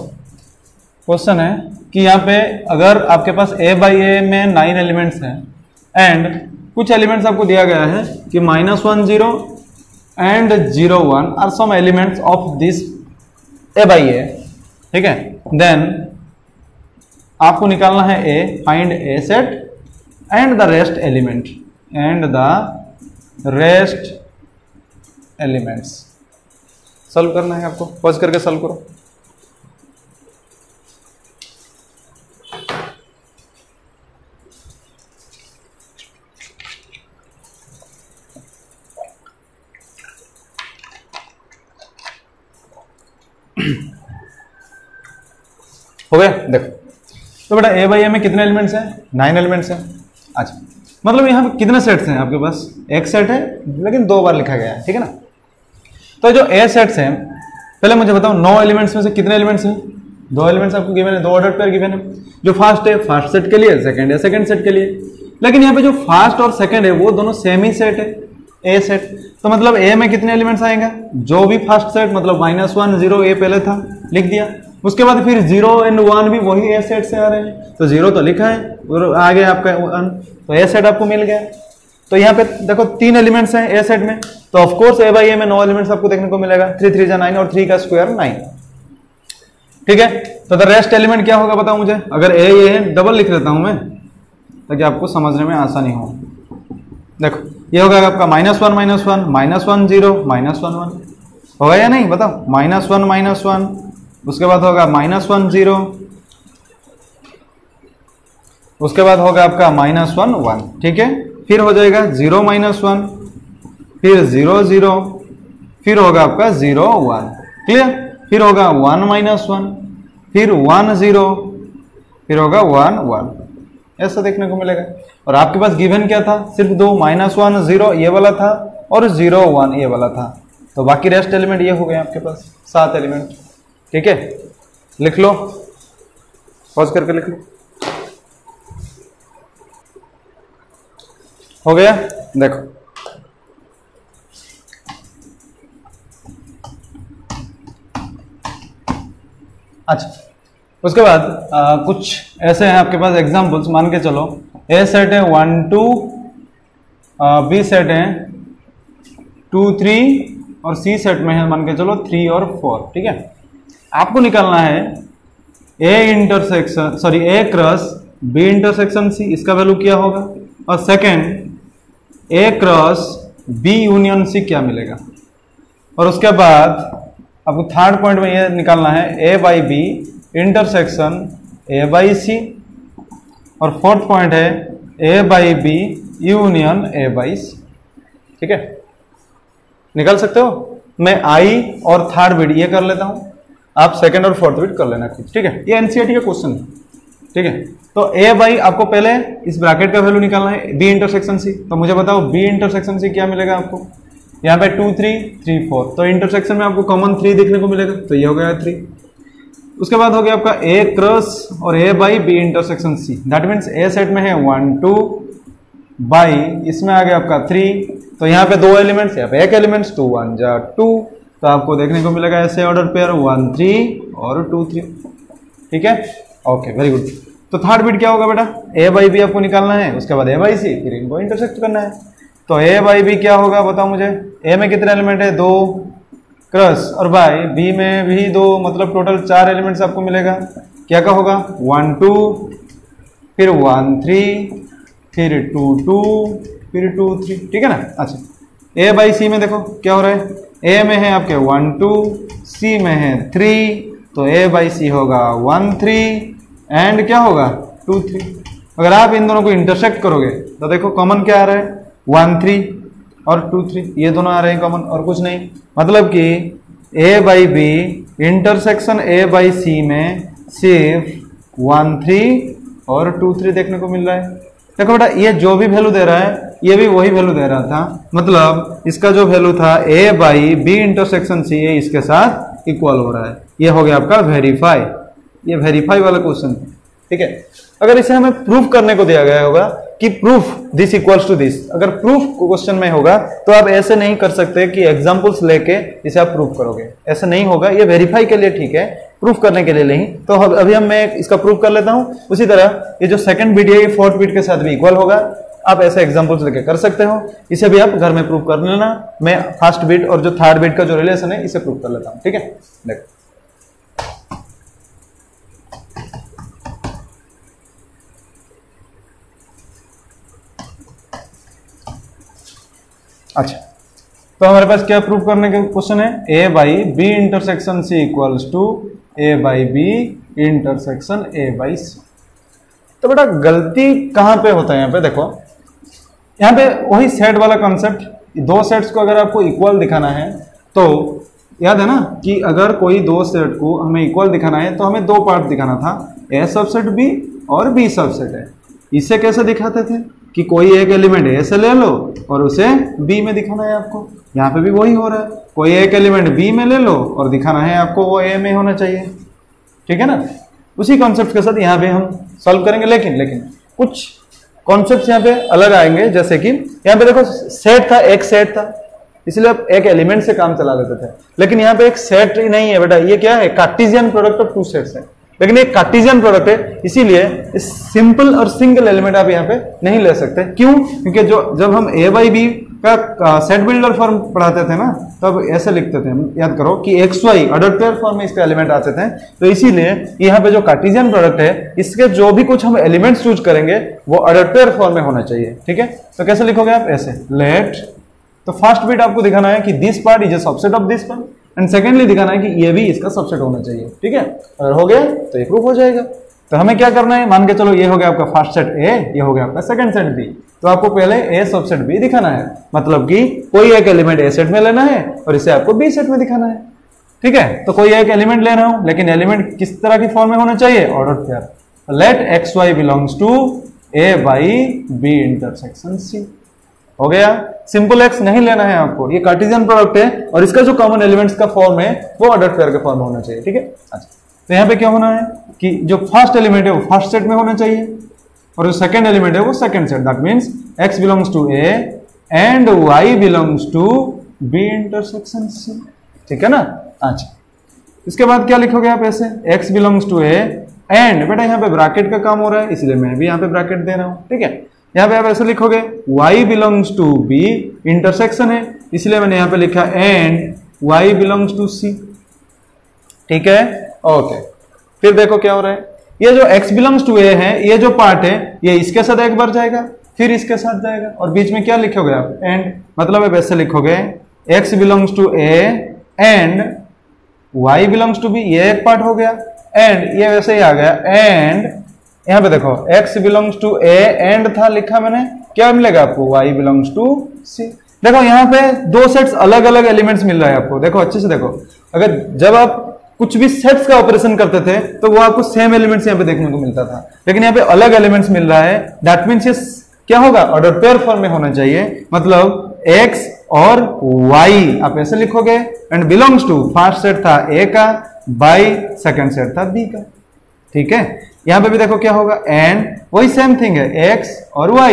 क्वेश्चन है कि यहाँ पे अगर आपके पास ए बाई ए में 9 एलिमेंट्स हैं एंड कुछ एलिमेंट्स आपको दिया गया है कि -1 0 and 0 1 are some elements of this A by A, ठीक है। देन आपको निकालना है A, find a set and the rest elements solve करना है आपको। पॉज करके सॉल्व करो। हो गया। देखो तो बेटा ए बाई ए में कितने एलिमेंट्स हैं? 9 एलिमेंट्स हैं। अच्छा, मतलब यहाँ पे कितने सेट्स हैं आपके पास? एक सेट है लेकिन 2 बार लिखा गया है, ठीक है ना। तो जो ए सेट्स हैं, पहले मुझे बताओ 9 एलिमेंट्स में से कितने एलिमेंट्स हैं? 2 एलिमेंट्स आपको गिवन है, 2 ऑर्डर पेयर गिवन है। जो फर्स्ट है फर्स्ट सेट के लिए, सेकंड है सेकंड सेट के लिए। लेकिन यहाँ पे जो फर्स्ट और सेकंड है वो दोनों सेम ही सेट है, ए सेट। तो मतलब ए में कितने एलिमेंट्स आएंगे? जो भी फर्स्ट सेट, मतलब -1 0 ए पहले था, लिख दिया। उसके बाद फिर 0 and 1 भी वही ए सेट से आ रहे हैं, तो 0 तो लिखा है और आगे आपका 1, तो ए सेट आपको मिल गया। तो यहाँ पे देखो 3 एलिमेंट्स हैं ए सेट में, तो ऑफ कोर्स ए बाई ए में 9 एलिमेंट्स आपको देखने को मिलेगा। 3 3 जा 9 और 3 का स्क्वायर 9, ठीक है। तो द रेस्ट एलिमेंट क्या होगा बताओ मुझे? अगर ए ये डबल लिख लेता हूं मैं ताकि आपको समझने में आसानी हो। देखो ये होगा आपका -1 -1 -1 0 -1 1 होगा या नहीं बताओ? -1 -1, उसके बाद होगा -1 0, उसके बाद होगा आपका -1 1, ठीक है। फिर हो जाएगा 0 -1, फिर 0 0, फिर होगा आपका 0 1, क्लियर। फिर होगा 1 -1, फिर 1 0, फिर होगा 1 1, ऐसा देखने को मिलेगा। और आपके पास गिवन क्या था? सिर्फ 2, -1 0 ये वाला था और 0 1 ये वाला था। तो बाकी रेस्ट एलिमेंट ये हो गए आपके पास 7 एलिमेंट, ठीक है। लिख लो, पॉज करके लिख लो। हो गया? देखो अच्छा, उसके बाद कुछ ऐसे हैं आपके पास एग्जांपल्स। मान के चलो ए सेट है 1 2, बी सेट है 2 3 और सी सेट में है मान के चलो 3 और 4, ठीक है। आपको निकालना है A cross B intersection C, इसका वैल्यू क्या होगा, और second A cross B union C क्या मिलेगा। और उसके बाद आपको थर्ड पॉइंट में ये निकालना है A by B intersection A by C, और फोर्थ पॉइंट है A by B union A by C, ठीक है। निकाल सकते हो। मैं आई और थर्ड बिट ये कर लेता हूं, आप सेकंड और फोर्थ बिट कर लेना खुद, ठीक है। ये एनसीईआरटी का क्वेश्चन है, ठीक है। तो ए बाई आपको पहले इस ब्रैकेट का वैल्यू निकालना है, बी इंटरसेक्शन सी। तो मुझे बताओ बी इंटरसेक्शन सी क्या मिलेगा आपको? यहाँ पे 2 3 3 4, तो इंटरसेक्शन में आपको कॉमन 3 देखने को मिलेगा, तो ये हो गया 3। उसके बाद हो गया आपका ए क्रॉस और A by B intersection C, that means A set में है 1 2 बाई इसमें आ गया आपका 3, तो यहाँ पे 2 एलिमेंट्स, यहाँ पे एक एलिमेंट्स, 2 1 जा 2, तो आपको देखने को मिलेगा ऐसे ऑर्डर पेयर 1 3 और 2 3, ठीक है। Okay, very good. तो थर्ड बिट क्या होगा बेटा? ए बाई बी आपको निकालना है, उसके बाद ए बाई सी, फिर इनको इंटरसेक्ट करना है। तो ए बाई बी क्या होगा बताओ मुझे? ए में कितने एलिमेंट है? 2 क्रॉस, और बाई बी में भी 2, मतलब टोटल 4 एलिमेंट्स आपको मिलेगा। क्या का होगा? 1 2, फिर 1 3, फिर 2 2, फिर 2 3, ठीक है ना। अच्छा, ए बाई सी में देखो क्या हो रहा है, ए में है आपके 1 2, सी में है 3, तो ए बाई सी होगा 1 3 एंड क्या होगा 2 3। अगर आप इन दोनों को इंटरसेक्ट करोगे तो देखो कॉमन क्या आ रहा है, 1 3 और 2 3, ये दोनों आ रहे हैं कॉमन, और कुछ नहीं। मतलब कि A by B intersection A by C में सिर्फ 1 3 और 2 3 देखने को मिल रहा है। देखो बेटा, ये जो भी वैल्यू दे रहा है ये भी वही वैल्यू दे रहा था, मतलब इसका जो वैल्यू था ए बाई बी इंटरसेक्शन सी, ये इसके साथ इक्वल हो रहा है। ये हो गया आपका वेरीफाई, ये वेरीफाई वाला क्वेश्चन है, ठीक है। अगर इसे हमें प्रूफ करने को दिया गया होगा कि proof this equals to this, अगर प्रूफ क्वेश्चन में होगा तो आप ऐसे नहीं कर सकते कि एग्जांपल्स लेके इसे आप प्रूफ करोगे, ऐसे नहीं होगा। ये वेरीफाई के लिए ठीक है, प्रूफ करने के लिए नहीं। तो अभी मैं इसका प्रूफ कर लेता हूं। उसी तरह ये जो सेकंड बिट है ये फोर्थ बिट के साथ भी इक्वल होगा, आप ऐसे एग्जांपल्स लेके कर सकते हो। इसे भी आप घर में प्रूफ कर लेना। मैं फर्स्ट बिट और जो थर्ड बिट का जो रिलेशन है इसे प्रूफ कर लेता हूं, ठीक है। देखो अच्छा, तो हमारे पास क्या प्रूफ करने का क्वेश्चन है, A by B intersection C equals to A by B intersection A by C. तो बेटा गलती कहां पे होता है? यहाँ पे देखो, यहाँ पे वही सेट वाला कॉन्सेप्ट, 2 सेट्स को अगर आपको इक्वल दिखाना है तो याद है ना कि अगर कोई 2 सेट को हमें इक्वल दिखाना है तो हमें 2 पार्ट दिखाना था, ए सबसेट बी और बी सबसेट है। इसे कैसे दिखाते थे कि कोई एक एलिमेंट ए से ले लो और उसे बी में दिखाना है आपको। यहाँ पे भी वही हो रहा है, कोई एक एलिमेंट बी में ले लो और दिखाना है आपको वो ए में होना चाहिए, ठीक है ना। उसी कॉन्सेप्ट के साथ यहाँ पे हम सॉल्व करेंगे, लेकिन कुछ कॉन्सेप्ट यहाँ पे अलग आएंगे। जैसे कि यहाँ पे देखो सेट था, एक सेट था, इसलिए आप एक एलिमेंट से काम चला लेते थे। लेकिन यहाँ पे एक सेट ही नहीं है बेटा, ये क्या है, Cartesian product of two sets है। लेकिन एक कार्टेशियन प्रोडक्ट है, इसीलिए इस सिंपल और सिंगल एलिमेंट आप यहाँ पे नहीं ले सकते। क्यों? क्योंकि जब हम ए बाई बी का सेट बिल्डर फॉर्म पढ़ाते थे ना, तब ऐसे लिखते थे, याद करो कि x Y order pair form में इसके एलिमेंट आते थे। तो इसीलिए यहाँ पे जो कार्टेशियन प्रोडक्ट है, इसके जो भी कुछ हम एलिमेंट्स चूज करेंगे वो ऑर्डर पेयर फॉर्म में होना चाहिए, ठीक है। तो कैसे लिखोगे आप, ऐसे लेट, तो फर्स्ट बिट आपको दिखाना है कि this part is a subset of this part, and secondly दिखाना है कि ये भी इसका सबसेट होना चाहिए, ठीक है। अगर हो गया तो ये प्रूफ हो जाएगा। तो हमें क्या करना है, मान के चलो ये हो गया आपका फर्स्ट सेट ए, ये हो गया आपका सेकंड सेट बी, तो आपको पहले ए सबसेट बी दिखाना है, मतलब कि कोई एक एलिमेंट ए सेट में लेना है और इसे आपको बी सेट में दिखाना है, ठीक है। तो कोई एक एलिमेंट ले रहा हूं, लेकिन एलिमेंट किस तरह की फॉर्म में होना चाहिए, order pair. Let x Y belongs to A by B intersection C, हो गया। सिंपल एक्स नहीं लेना है आपको, ये कार्टेशियन प्रोडक्ट है और इसका जो कॉमन एलिमेंट्स का फॉर्म है वो ऑर्डर पेयर के फॉर्म में होना चाहिए, ठीक है। अच्छा, तो यहाँ पे क्या होना है कि जो फर्स्ट एलिमेंट है वो फर्स्ट सेट में होना चाहिए और जो सेकंड एलिमेंट है वो second set. That means x belongs to a and y belongs to b intersection c, ठीक है ना। अच्छा, इसके बाद क्या लिखोगे आप, ऐसे x belongs to a and, बेटा यहाँ पे ब्रैकेट का काम हो रहा है इसलिए मैं भी यहाँ पे ब्रैकेट दे रहा हूँ, ठीक है। यहाँ पे आप ऐसे लिखोगे y belongs to b, intersection है इसलिए मैंने यहाँ पे लिखा and y belongs to c, ठीक है। ओके, फिर देखो क्या हो रहा है, ये जो x बिलोंग्स टू a है, ये जो पार्ट है ये इसके साथ एक बार जाएगा, फिर इसके साथ जाएगा और बीच में क्या लिखोगे आप, एंड, मतलब आप ऐसे लिखोगे x belongs to a and y belongs to b, ये एक पार्ट हो गया, एंड ये वैसे ही आ गया, एंड यहाँ पे देखो x belongs to a and था लिखा मैंने, क्या मिलेगा आपको, y बिलोंग्स टू c। देखो यहाँ पे दो सेट्स अलग अलग एलिमेंट्स मिल रहा है आपको, देखो अच्छे से देखो। अगर जब आप कुछ भी सेट्स का ऑपरेशन करते थे तो वो आपको सेम एलिमेंट्स यहाँ पे देखने को मिलता था, लेकिन यहाँ पे अलग एलिमेंट्स मिल रहा है। दैट मीन्स ये क्या होगा, ऑर्डर पेयर फॉर्म में होना चाहिए, मतलब x और y आप ऐसे लिखोगे, and belongs to first set था a का, बाई सेकंड सेट था b का, ठीक है। यहाँ पे भी देखो क्या होगा, एंड वही सेम थिंग है, x और y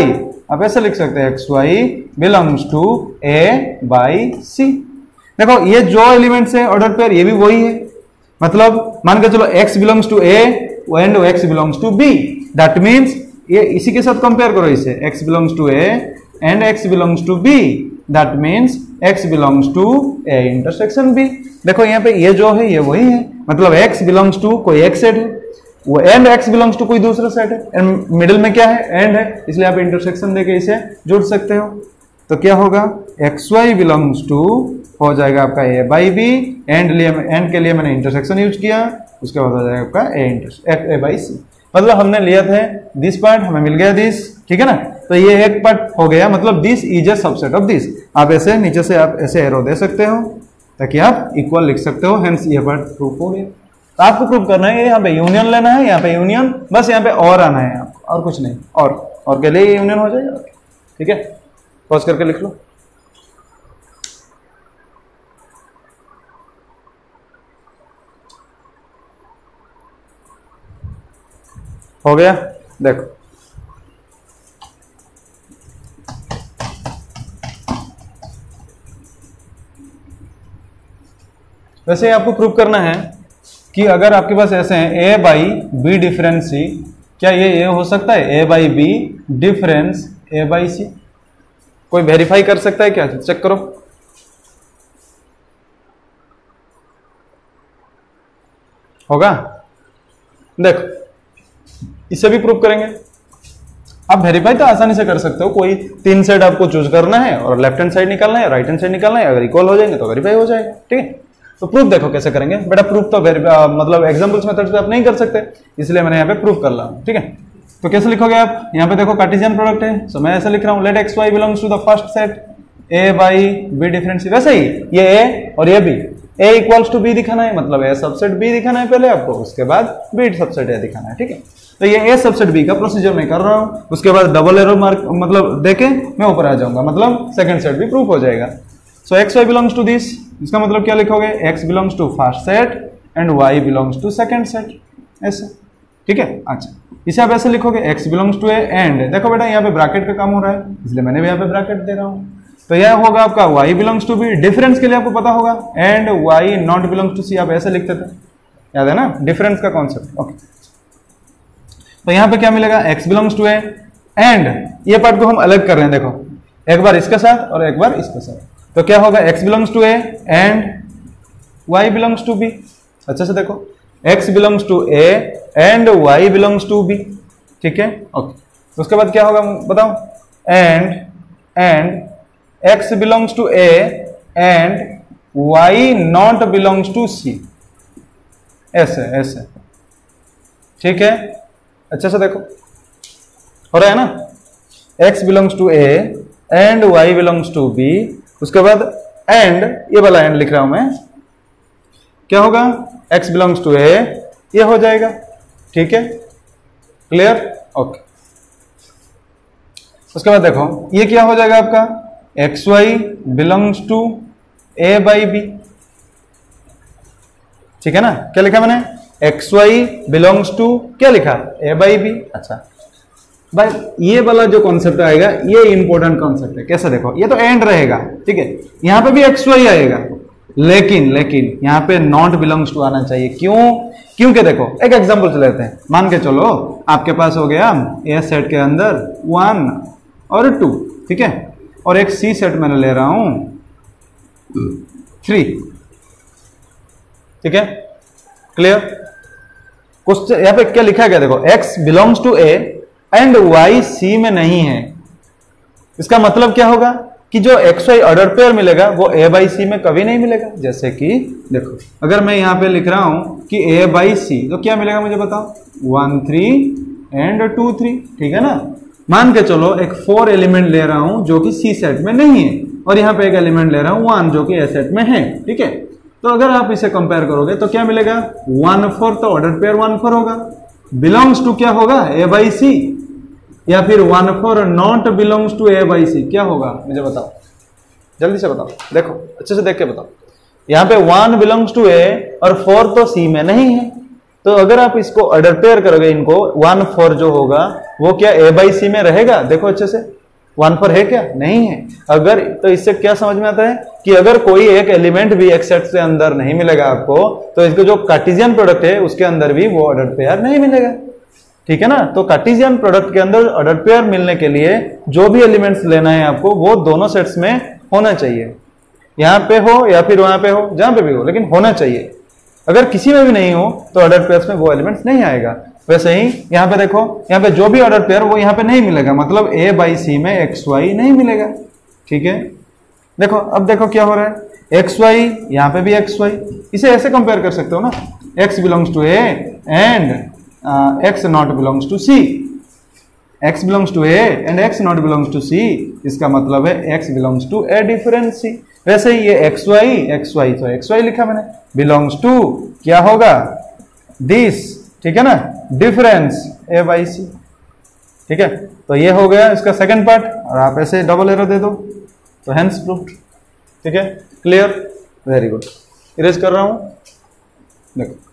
आप ऐसे लिख सकते हैं, xy belongs to a by c। देखो ये जो एलिमेंट्स है ऑर्डर पेयर ये भी वही है, मतलब मान के चलो x belongs to a and x belongs to b, that means ये इसी के साथ कंपेयर करो इसे, x belongs to a and x belongs to b, that means x belongs to a intersection b। देखो यहाँ पे ये जो है ये वही है, मतलब x बिलोंग्स टू कोई एक सेट है, वो एंड x बिलोंग्स टू कोई दूसरा सेट है, एंड मिडिल में क्या है, एंड है, इसलिए आप इंटरसेक्शन देके इसे जोड़ सकते हो। तो क्या होगा, xy बिलोंग्स टू हो जाएगा आपका a बाई बी, एंड के लिए मैंने इंटरसेक्शन यूज किया, उसके बाद हो जाएगा आपका a बाई सी, मतलब हमने लिया था दिस पार्ट, हमें मिल गया दिस, ठीक है ना। तो ये एक पार्ट हो गया, मतलब this is a subset of this. आप ऐसे नीचे से आप ऐसे एरो दे सकते हो ताकि आप इक्वल लिख सकते हो, हेंस ये पार्ट प्रूफ हो गया। तो आपको प्रूफ करना है, यहाँ पे यूनियन लेना है, यहाँ पे यूनियन, बस यहाँ पे और आना है आपको, और कुछ नहीं, और के लिए यूनियन हो जाएगा, ठीक है। पॉज करके लिख लो। हो गया, देखो वैसे ही आपको प्रूव करना है कि अगर आपके पास ऐसे हैं a by B difference C, क्या ये हो सकता है, a by B difference a by C? कोई वेरीफाई कर सकता है क्या, चेक करो। होगा, देखो इसे भी प्रूव करेंगे। आप वेरीफाई तो आसानी से कर सकते हो, कोई तीन सेट आपको चूज करना है और लेफ्ट हैंड साइड निकालना है, राइट हैंड साइड निकालना है, अगर इक्वल हो जाएंगे तो वेरीफाई हो जाएगा, ठीक है। तो प्रूफ देखो कैसे करेंगे बेटा, प्रूफ तो मतलब एग्जांपल्स मेथड्स पे आप नहीं कर सकते, इसलिए मैंने यहाँ पे प्रूफ कर रहा हूँ, ठीक है। तो कैसे लिखोगे आप, यहाँ पे देखो कार्टेशियन प्रोडक्ट है, सो मैं ऐसे लिख रहा हूँ, let x Y belongs to the first set a by B difference, वैसे ही ये a और ये b, a equals to b दिखाना है, मतलब ए सबसेट बी दिखाना है पहले आपको, उसके बाद बी सबसेट ए दिखाना है। ठीक है, तो ये ए सबसेट बी का प्रोसीजर मैं कर रहा हूँ, उसके बाद डबल एरो मार्क मतलब देके मैं ऊपर आ जाऊंगा, मतलब सेकंड सेट भी प्रूफ हो जाएगा। So X Y belongs to this, इसका मतलब क्या लिखोगे, X belongs to first set and Y belongs to second set, ऐसे। ठीक है, अच्छा इसे आप ऐसे लिखोगे, X belongs to A and, देखो बेटा यहाँ पे ब्रैकेट का काम हो रहा है इसलिए मैंने भी यहाँ पे ब्रैकेट दे रहा हूँ, तो यह होगा आपका y belongs to B, difference के लिए आपको पता होगा, and y not belongs to C, आप ऐसे लिखते थे, याद है ना डिफरेंस का कॉन्सेप्ट। ओके, तो यहाँ पे क्या मिलेगा, x belongs to A and, ये पार्ट को हम अलग कर रहे हैं, देखो एक बार इसके साथ और एक बार इसके साथ, तो क्या होगा, x belongs to A and y belongs to b, अच्छे से देखो, x belongs to A and y belongs to b. ठीक है, ओके, उसके बाद क्या होगा बताओ, and x belongs to A and y not belongs to C, ऐसे ऐसे। ठीक है, अच्छे से देखो हो रहा है ना, x belongs to A and y belongs to B, उसके बाद एंड, ये वाला एंड लिख रहा हूं मैं, क्या होगा, x belongs to A, ये हो जाएगा। ठीक है, क्लियर, ओके। उसके बाद देखो ये क्या हो जाएगा आपका, x Y belongs to A by B. ठीक है ना, क्या लिखा मैंने, एक्स वाई बिलोंग्स टू, क्या लिखा, ए बाई बी। अच्छा भाई, ये वाला जो कॉन्सेप्ट आएगा ये इंपॉर्टेंट कॉन्सेप्ट है, कैसे देखो, ये तो एंड रहेगा, ठीक है, यहां पे भी एक्स वाई आएगा, लेकिन यहां पे नॉट बिलोंग्स टू आना चाहिए। क्यों, क्योंकि देखो एक एग्जांपल लेते हैं, मान के चलो आपके पास हो गया ए सेट के अंदर 1 और 2, ठीक है, और एक सी सेट मैंने ले रहा हूं 3, ठीक है, क्लियर। कुछ यहां पे क्या लिखा गया देखो, x belongs to A and y c में नहीं है, इसका मतलब क्या होगा कि जो एक्स वाई ऑर्डर पेयर मिलेगा वो ए बाई सी में कभी नहीं मिलेगा। जैसे कि देखो अगर मैं यहां पे लिख रहा हूं कि ए बाई सी, तो क्या मिलेगा मुझे बताओ, 1 3 एंड 2 3, ठीक है ना। मान के चलो एक 4 एलिमेंट ले रहा हूं जो कि सी सेट में नहीं है, और यहां पे एक एलिमेंट ले रहा हूं 1 जो कि ए सेट में है, ठीक है। तो अगर आप इसे कंपेयर करोगे तो क्या मिलेगा, 1 4, तो ऑर्डर पेयर 1 4 होगा, बिलोंग्स टू क्या होगा, ए बाई सी, या फिर 1 4 not belongs to A by C, क्या होगा मुझे बताओ, जल्दी से बताओ, देखो अच्छे से देख के बताओ। यहां पे 1 बिलोंग्स टू ए और 4 तो सी में नहीं है, तो अगर आप इसको ऑर्डर पेयर करोगे इनको, 1 4 जो होगा वो क्या ए बाई सी में रहेगा, देखो अच्छे से 1 4 है क्या, नहीं है। अगर तो इससे क्या समझ में आता है कि अगर कोई एक एलिमेंट भी एक सेट से अंदर नहीं मिलेगा आपको, तो इसका जो कार्टेशियन प्रोडक्ट है उसके अंदर भी वो ऑर्डर पेयर नहीं मिलेगा, ठीक है ना। तो कार्टेशियन प्रोडक्ट के अंदर ऑर्डर पेयर मिलने के लिए जो भी एलिमेंट्स लेना है आपको वो दोनों सेट्स में होना चाहिए, यहां पे हो या फिर वहां पे हो, जहां पे भी हो, लेकिन होना चाहिए। अगर किसी में भी नहीं हो तो ऑर्डर पेयर्स में वो एलिमेंट्स नहीं आएगा। वैसे ही यहां पे देखो, यहां पे जो भी ऑर्डर पेयर वो यहां पे नहीं मिलेगा, मतलब ए बाई सी में एक्स वाई नहीं मिलेगा, ठीक है। देखो अब देखो क्या हो रहा है, एक्स वाई, यहां पे भी एक्स वाई, इसे ऐसे कंपेयर कर सकते हो ना, x belongs to A and x not belongs to C, x belongs to A and x not belongs to C, इसका मतलब है x belongs to A different C। वैसे ही ये xy तो xy लिखा मैंने, belongs to क्या होगा, this, ठीक है ना, difference A by C, ठीक है। तो ये हो गया इसका सेकंड पार्ट, और आप ऐसे डबल एरो दे दो तो hence proved, ठीक है, क्लियर, वेरी गुड। इरेज कर रहा हूं, देखो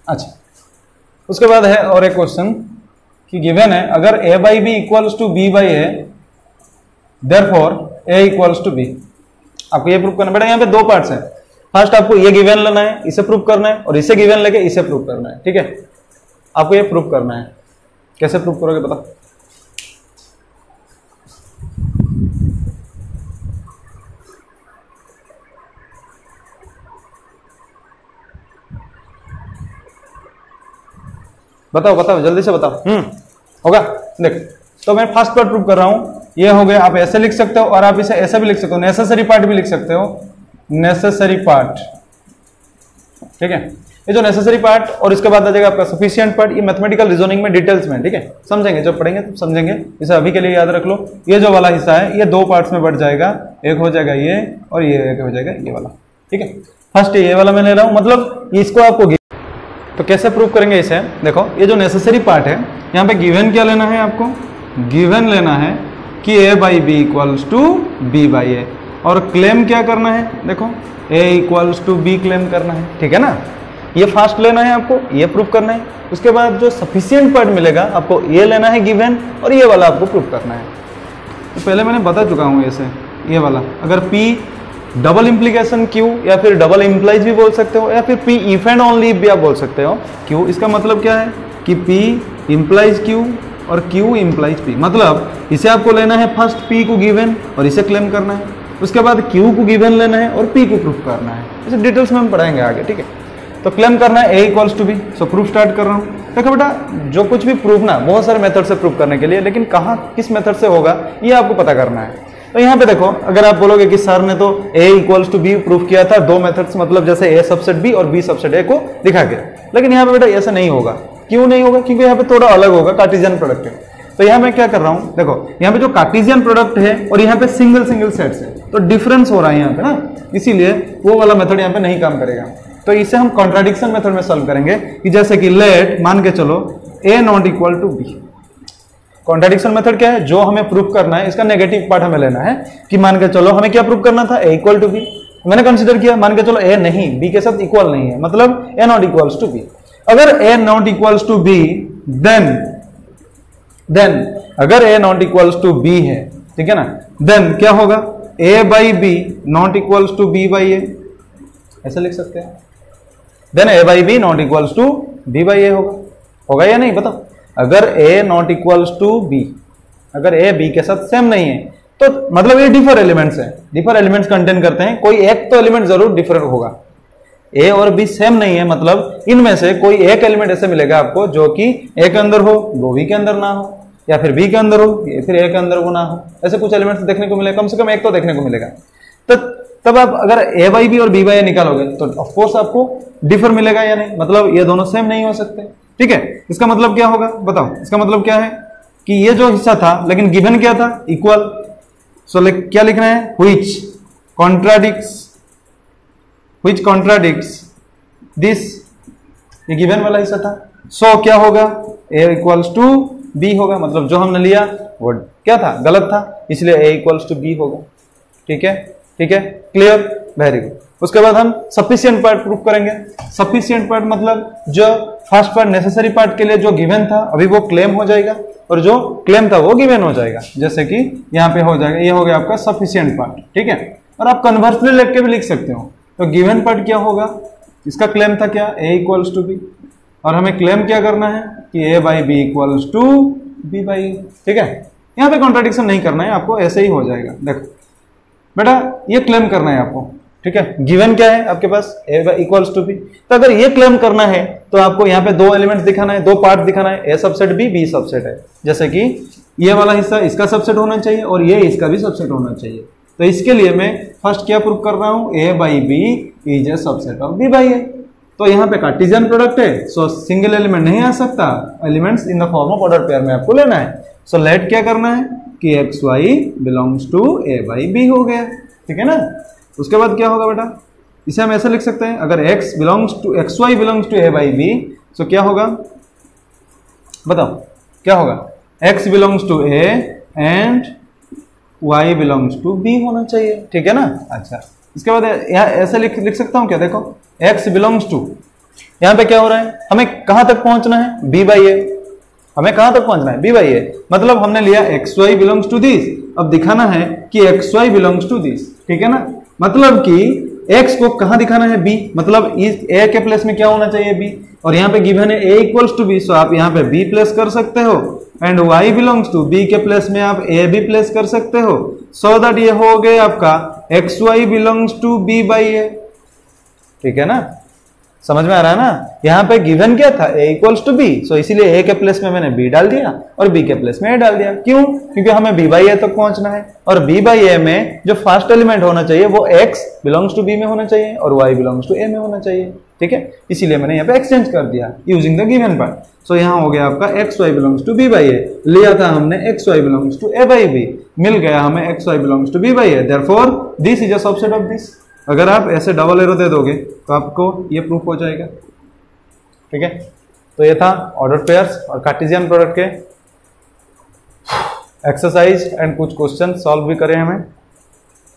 अच्छा, उसके बाद है और एक क्वेश्चन कि गिवन है अगर a by B equals to B by A, therefore a equals to b. आपको ये प्रूव करना, बेटा यहाँ पे 2 पार्ट्स हैं, फर्स्ट आपको ये गिवन लेना है, इसे प्रूव करना है, और इसे गिवन लेके इसे प्रूव करना है, ठीक है। आपको ये प्रूव करना है, कैसे प्रूव करोगे बताओ। बताओ बताओ जल्दी से बताओ, होगा। देख, तो मैं फर्स्ट पार्ट प्रूव कर रहा हूं, ये हो गया। आप ऐसे लिख सकते हो और आप इसे ऐसा भी लिख सकते हो, नेसेसरी पार्ट भी लिख सकते हो, नेसेसरी पार्ट, ठीक है। ये जो नेसेसरी पार्ट और इसके बाद आ जाएगा आपका सफिशिएंट पार्ट, ये मैथमेटिकल रीजनिंग में डिटेल्स में, ठीक है, समझेंगे जब पढ़ेंगे तो समझेंगे, इसे अभी के लिए याद रख लो। ये जो वाला हिस्सा है ये दो पार्ट्स में बढ़ जाएगा, एक हो जाएगा ये और ये एक हो जाएगा ये वाला, ठीक है। फर्स्ट ये वाला मैं ले रहा हूं, मतलब इसको आपको तो कैसे प्रूव करेंगे इसे, देखो ये जो नेसेसरी पार्ट है यहाँ पे गिवन क्या लेना है आपको, गिवन लेना है कि a by B equals to B by A, और क्लेम क्या करना है, देखो a equals to B claim करना है, ठीक है ना। ये फास्ट लेना है आपको, ये प्रूव करना है। उसके बाद जो सफिशिएंट पार्ट मिलेगा आपको ये लेना है गिवन, और ये वाला आपको प्रूव करना है। तो पहले मैंने बता चुका हूँ ऐसे, ये वाला अगर P डबल इंप्लीकेशन Q या फिर डबल इंप्लाइज भी बोल सकते हो, या फिर P if and only if भी आप बोल सकते हो। Q इसका मतलब क्या है कि P इंप्लाइज Q और Q इंप्लाइज P, मतलब इसे आपको लेना है फर्स्ट P को गिवन और इसे क्लेम करना है, उसके बाद Q को गिवन लेना है और P को प्रूफ करना है। इसे डिटेल्स में हम पढ़ाएंगे आगे, ठीक है। तो क्लेम करना है a equals to b, so proof start कर रहा हूँ। देखो बेटा जो कुछ भी प्रूफ ना, बहुत सारे मेथड से प्रूफ करने के लिए, लेकिन कहाँ किस मेथड से होगा ये आपको पता करना है। तो यहाँ पे देखो अगर आप बोलोगे कि सर ने तो a equals to b proof किया था दो मेथड्स, मतलब जैसे a सबसेट b और b सबसेट a को दिखा के, लेकिन यहाँ पे बेटा ऐसा नहीं होगा। क्यों नहीं होगा? क्योंकि यहाँ पे थोड़ा अलग होगा, कार्टेशियन प्रोडक्ट है। तो यहाँ मैं क्या कर रहा हूँ, देखो यहाँ पे जो कार्टेशियन प्रोडक्ट है और यहाँ पे सिंगल सिंगल सेट्स है, तो डिफरेंस हो रहा है यहाँ पे ना, इसीलिए वो वाला मेथड यहाँ पे नहीं काम करेगा। तो इसे हम कॉन्ट्राडिक्शन मेथड में सॉल्व करेंगे कि जैसे कि लेट मान के चलो a not equal to b। Contradiction method क्या है, जो हमें प्रूफ करना है इसका नेगेटिव पार्ट हमें लेना है कि मान के चलो हमें क्या प्रूफ करना था, a इक्वल टू b। मैंने कंसीडर किया मान के चलो a नहीं, b के साथ इक्वल नहीं है, मतलब a not equals to b। अगर a not equals to b then अगर a not equals to b है, ठीक है ना, देन क्या होगा, a by b not equals to b by a, ऐसा लिख सकते हैं। Then a by b not equals to b by a होगा या नहीं बताओ। अगर a not equals to b, अगर a b के साथ सेम नहीं है तो मतलब ये डिफर एलिमेंट्स है, डिफर एलिमेंट्स कंटेन करते हैं, कोई एक तो एलिमेंट जरूर डिफरेंट होगा। a और b सेम नहीं है, मतलब इनमें से कोई एक एलिमेंट ऐसे मिलेगा आपको जो कि a के अंदर हो, दो b के अंदर ना हो, या फिर b के अंदर हो फिर a के अंदर वो ना हो, ऐसे कुछ एलिमेंट्स देखने को मिलेगा, कम से कम एक तो देखने को मिलेगा। तो तब आप अगर a बाई बी और b बाई ए निकालोगे तो ऑफकोर्स आपको डिफर मिलेगा या नहीं, मतलब ये दोनों सेम नहीं हो सकते, ठीक है। इसका मतलब क्या होगा बताओ, इसका मतलब क्या है कि ये जो हिस्सा था लेकिन गिवन क्या था, इक्वल। सो क्या लिखना है, which contradicts दिस, ये गिवन वाला हिस्सा था। सो क्या होगा, a इक्वल्स टू b होगा, मतलब जो हमने लिया वो क्या था, गलत था, इसलिए a इक्वल्स टू b होगा, ठीक है, ठीक है, क्लियर, वेरी गुड। उसके बाद हम सफिशिएंट पार्ट प्रूफ करेंगे। सफिशिएंट पार्ट मतलब जो फर्स्ट पार्ट नेसेसरी पार्ट के लिए जो गिवन था अभी वो क्लेम हो जाएगा, और जो क्लेम था वो गिवन हो जाएगा, जैसे कि यहाँ पे हो जाएगा, ये हो गया आपका सफिशिएंट पार्ट, ठीक है। और आप कन्वर्सली लिख के भी लिख सकते हो। तो गिवन पार्ट क्या होगा, इसका क्लेम था क्या, a इक्वल्स टू b, और हमें क्लेम क्या करना है कि a by B equals to b by a, ठीक है। यहाँ पे कॉन्ट्राडिक्शन नहीं करना है आपको, ऐसे ही हो जाएगा। देखो बेटा ये क्लेम करना है आपको, ठीक है। गिवन क्या है आपके पास, a इक्वल्स टू b। तो अगर ये क्लेम करना है तो आपको यहाँ पे दो एलिमेंट्स दिखाना है, दो पार्ट दिखाना है, a सबसेट b सबसेट है, जैसे कि ये वाला हिस्सा इसका सबसेट होना चाहिए और ये इसका भी सबसेट होना चाहिए। तो इसके लिए मैं फर्स्ट क्या प्रूव कर रहा हूँ, a by B is a subset of b by a। तो यहाँ पे कार्टेशियन प्रोडक्ट है, सो सिंगल एलिमेंट नहीं आ सकता, elements in the form of order pair में आपको लेना है। सो लेट क्या करना है कि x Y belongs to a by b हो गया, ठीक है ना। उसके बाद क्या होगा बेटा, इसे हम ऐसे लिख सकते हैं, अगर x belongs to X Y belongs to a by B, so क्या होगा बताओ, क्या होगा, x belongs to a and y belongs to b होना चाहिए, ठीक है ना। अच्छा इसके बाद यहाँ ऐसे लिख सकता हूँ क्या, देखो x बिलोंग्स टू, यहाँ पे क्या हो रहा है, हमें कहां तक पहुंचना है, b बाई a, हमें कहां तक पहुंचना है, b बाई a, मतलब हमने लिया x Y belongs to this, अब दिखाना है कि x Y belongs to this, ठीक है ना। मतलब कि x को कहां दिखाना है, b, मतलब इस a के प्लेस में क्या होना चाहिए, b, और यहाँ पे गिवन है a equals to b, so आप यहाँ पे b प्लेस कर सकते हो, and y belongs to b के प्लेस में आप a भी प्लेस कर सकते हो, सो दैट ये हो गया आपका x Y belongs to b by a, ठीक है ना। समझ में आ रहा है ना, यहाँ पे गिवन क्या था, a इक्वल्स टू b, सो इसीलिए a के प्लेस में मैंने b डाल दिया और b के प्लेस में a डाल दिया। क्यों, क्योंकि हमें b बाई a तक पहुंचना है, और b बाई a में जो फर्स्ट एलिमेंट होना चाहिए वो x बिलोंग्स टू b में होना चाहिए और y बिलोंग्स टू a में होना चाहिए, ठीक है, इसीलिए मैंने यहाँ पे एक्सचेंज कर दिया using the given part. So यहाँ हो गया आपका x Y belongs to B by A, लिया था हमने X Y belongs to A by B, मिल गया हमें X Y belongs to B by A, therefore this is a subset of this. अगर आप ऐसे डबल एरो दे दोगे तो आपको ये प्रूफ हो जाएगा। ठीक है, तो ये था ऑर्डर पेयर्स और कार्टेशियन प्रोडक्ट के एक्सरसाइज एंड कुछ क्वेश्चन सॉल्व भी करें हमें।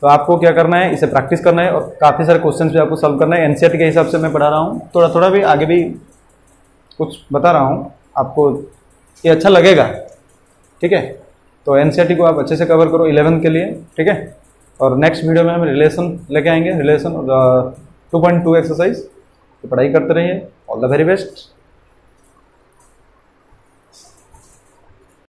तो आपको क्या करना है, इसे प्रैक्टिस करना है और काफ़ी सारे क्वेश्चंस भी आपको सॉल्व करना है। एनसीईआरटी के हिसाब से मैं पढ़ा रहा हूँ, थोड़ा थोड़ा भी आगे भी कुछ बता रहा हूँ, आपको ये अच्छा लगेगा। ठीक है, तो एनसीईआरटी को आप अच्छे से कवर करो 11th के लिए। ठीक है, और नेक्स्ट वीडियो में हम रिलेशन लेके आएंगे, रिलेशन 2.2 एक्सरसाइज। तो पढ़ाई करते रहिए। All the very best.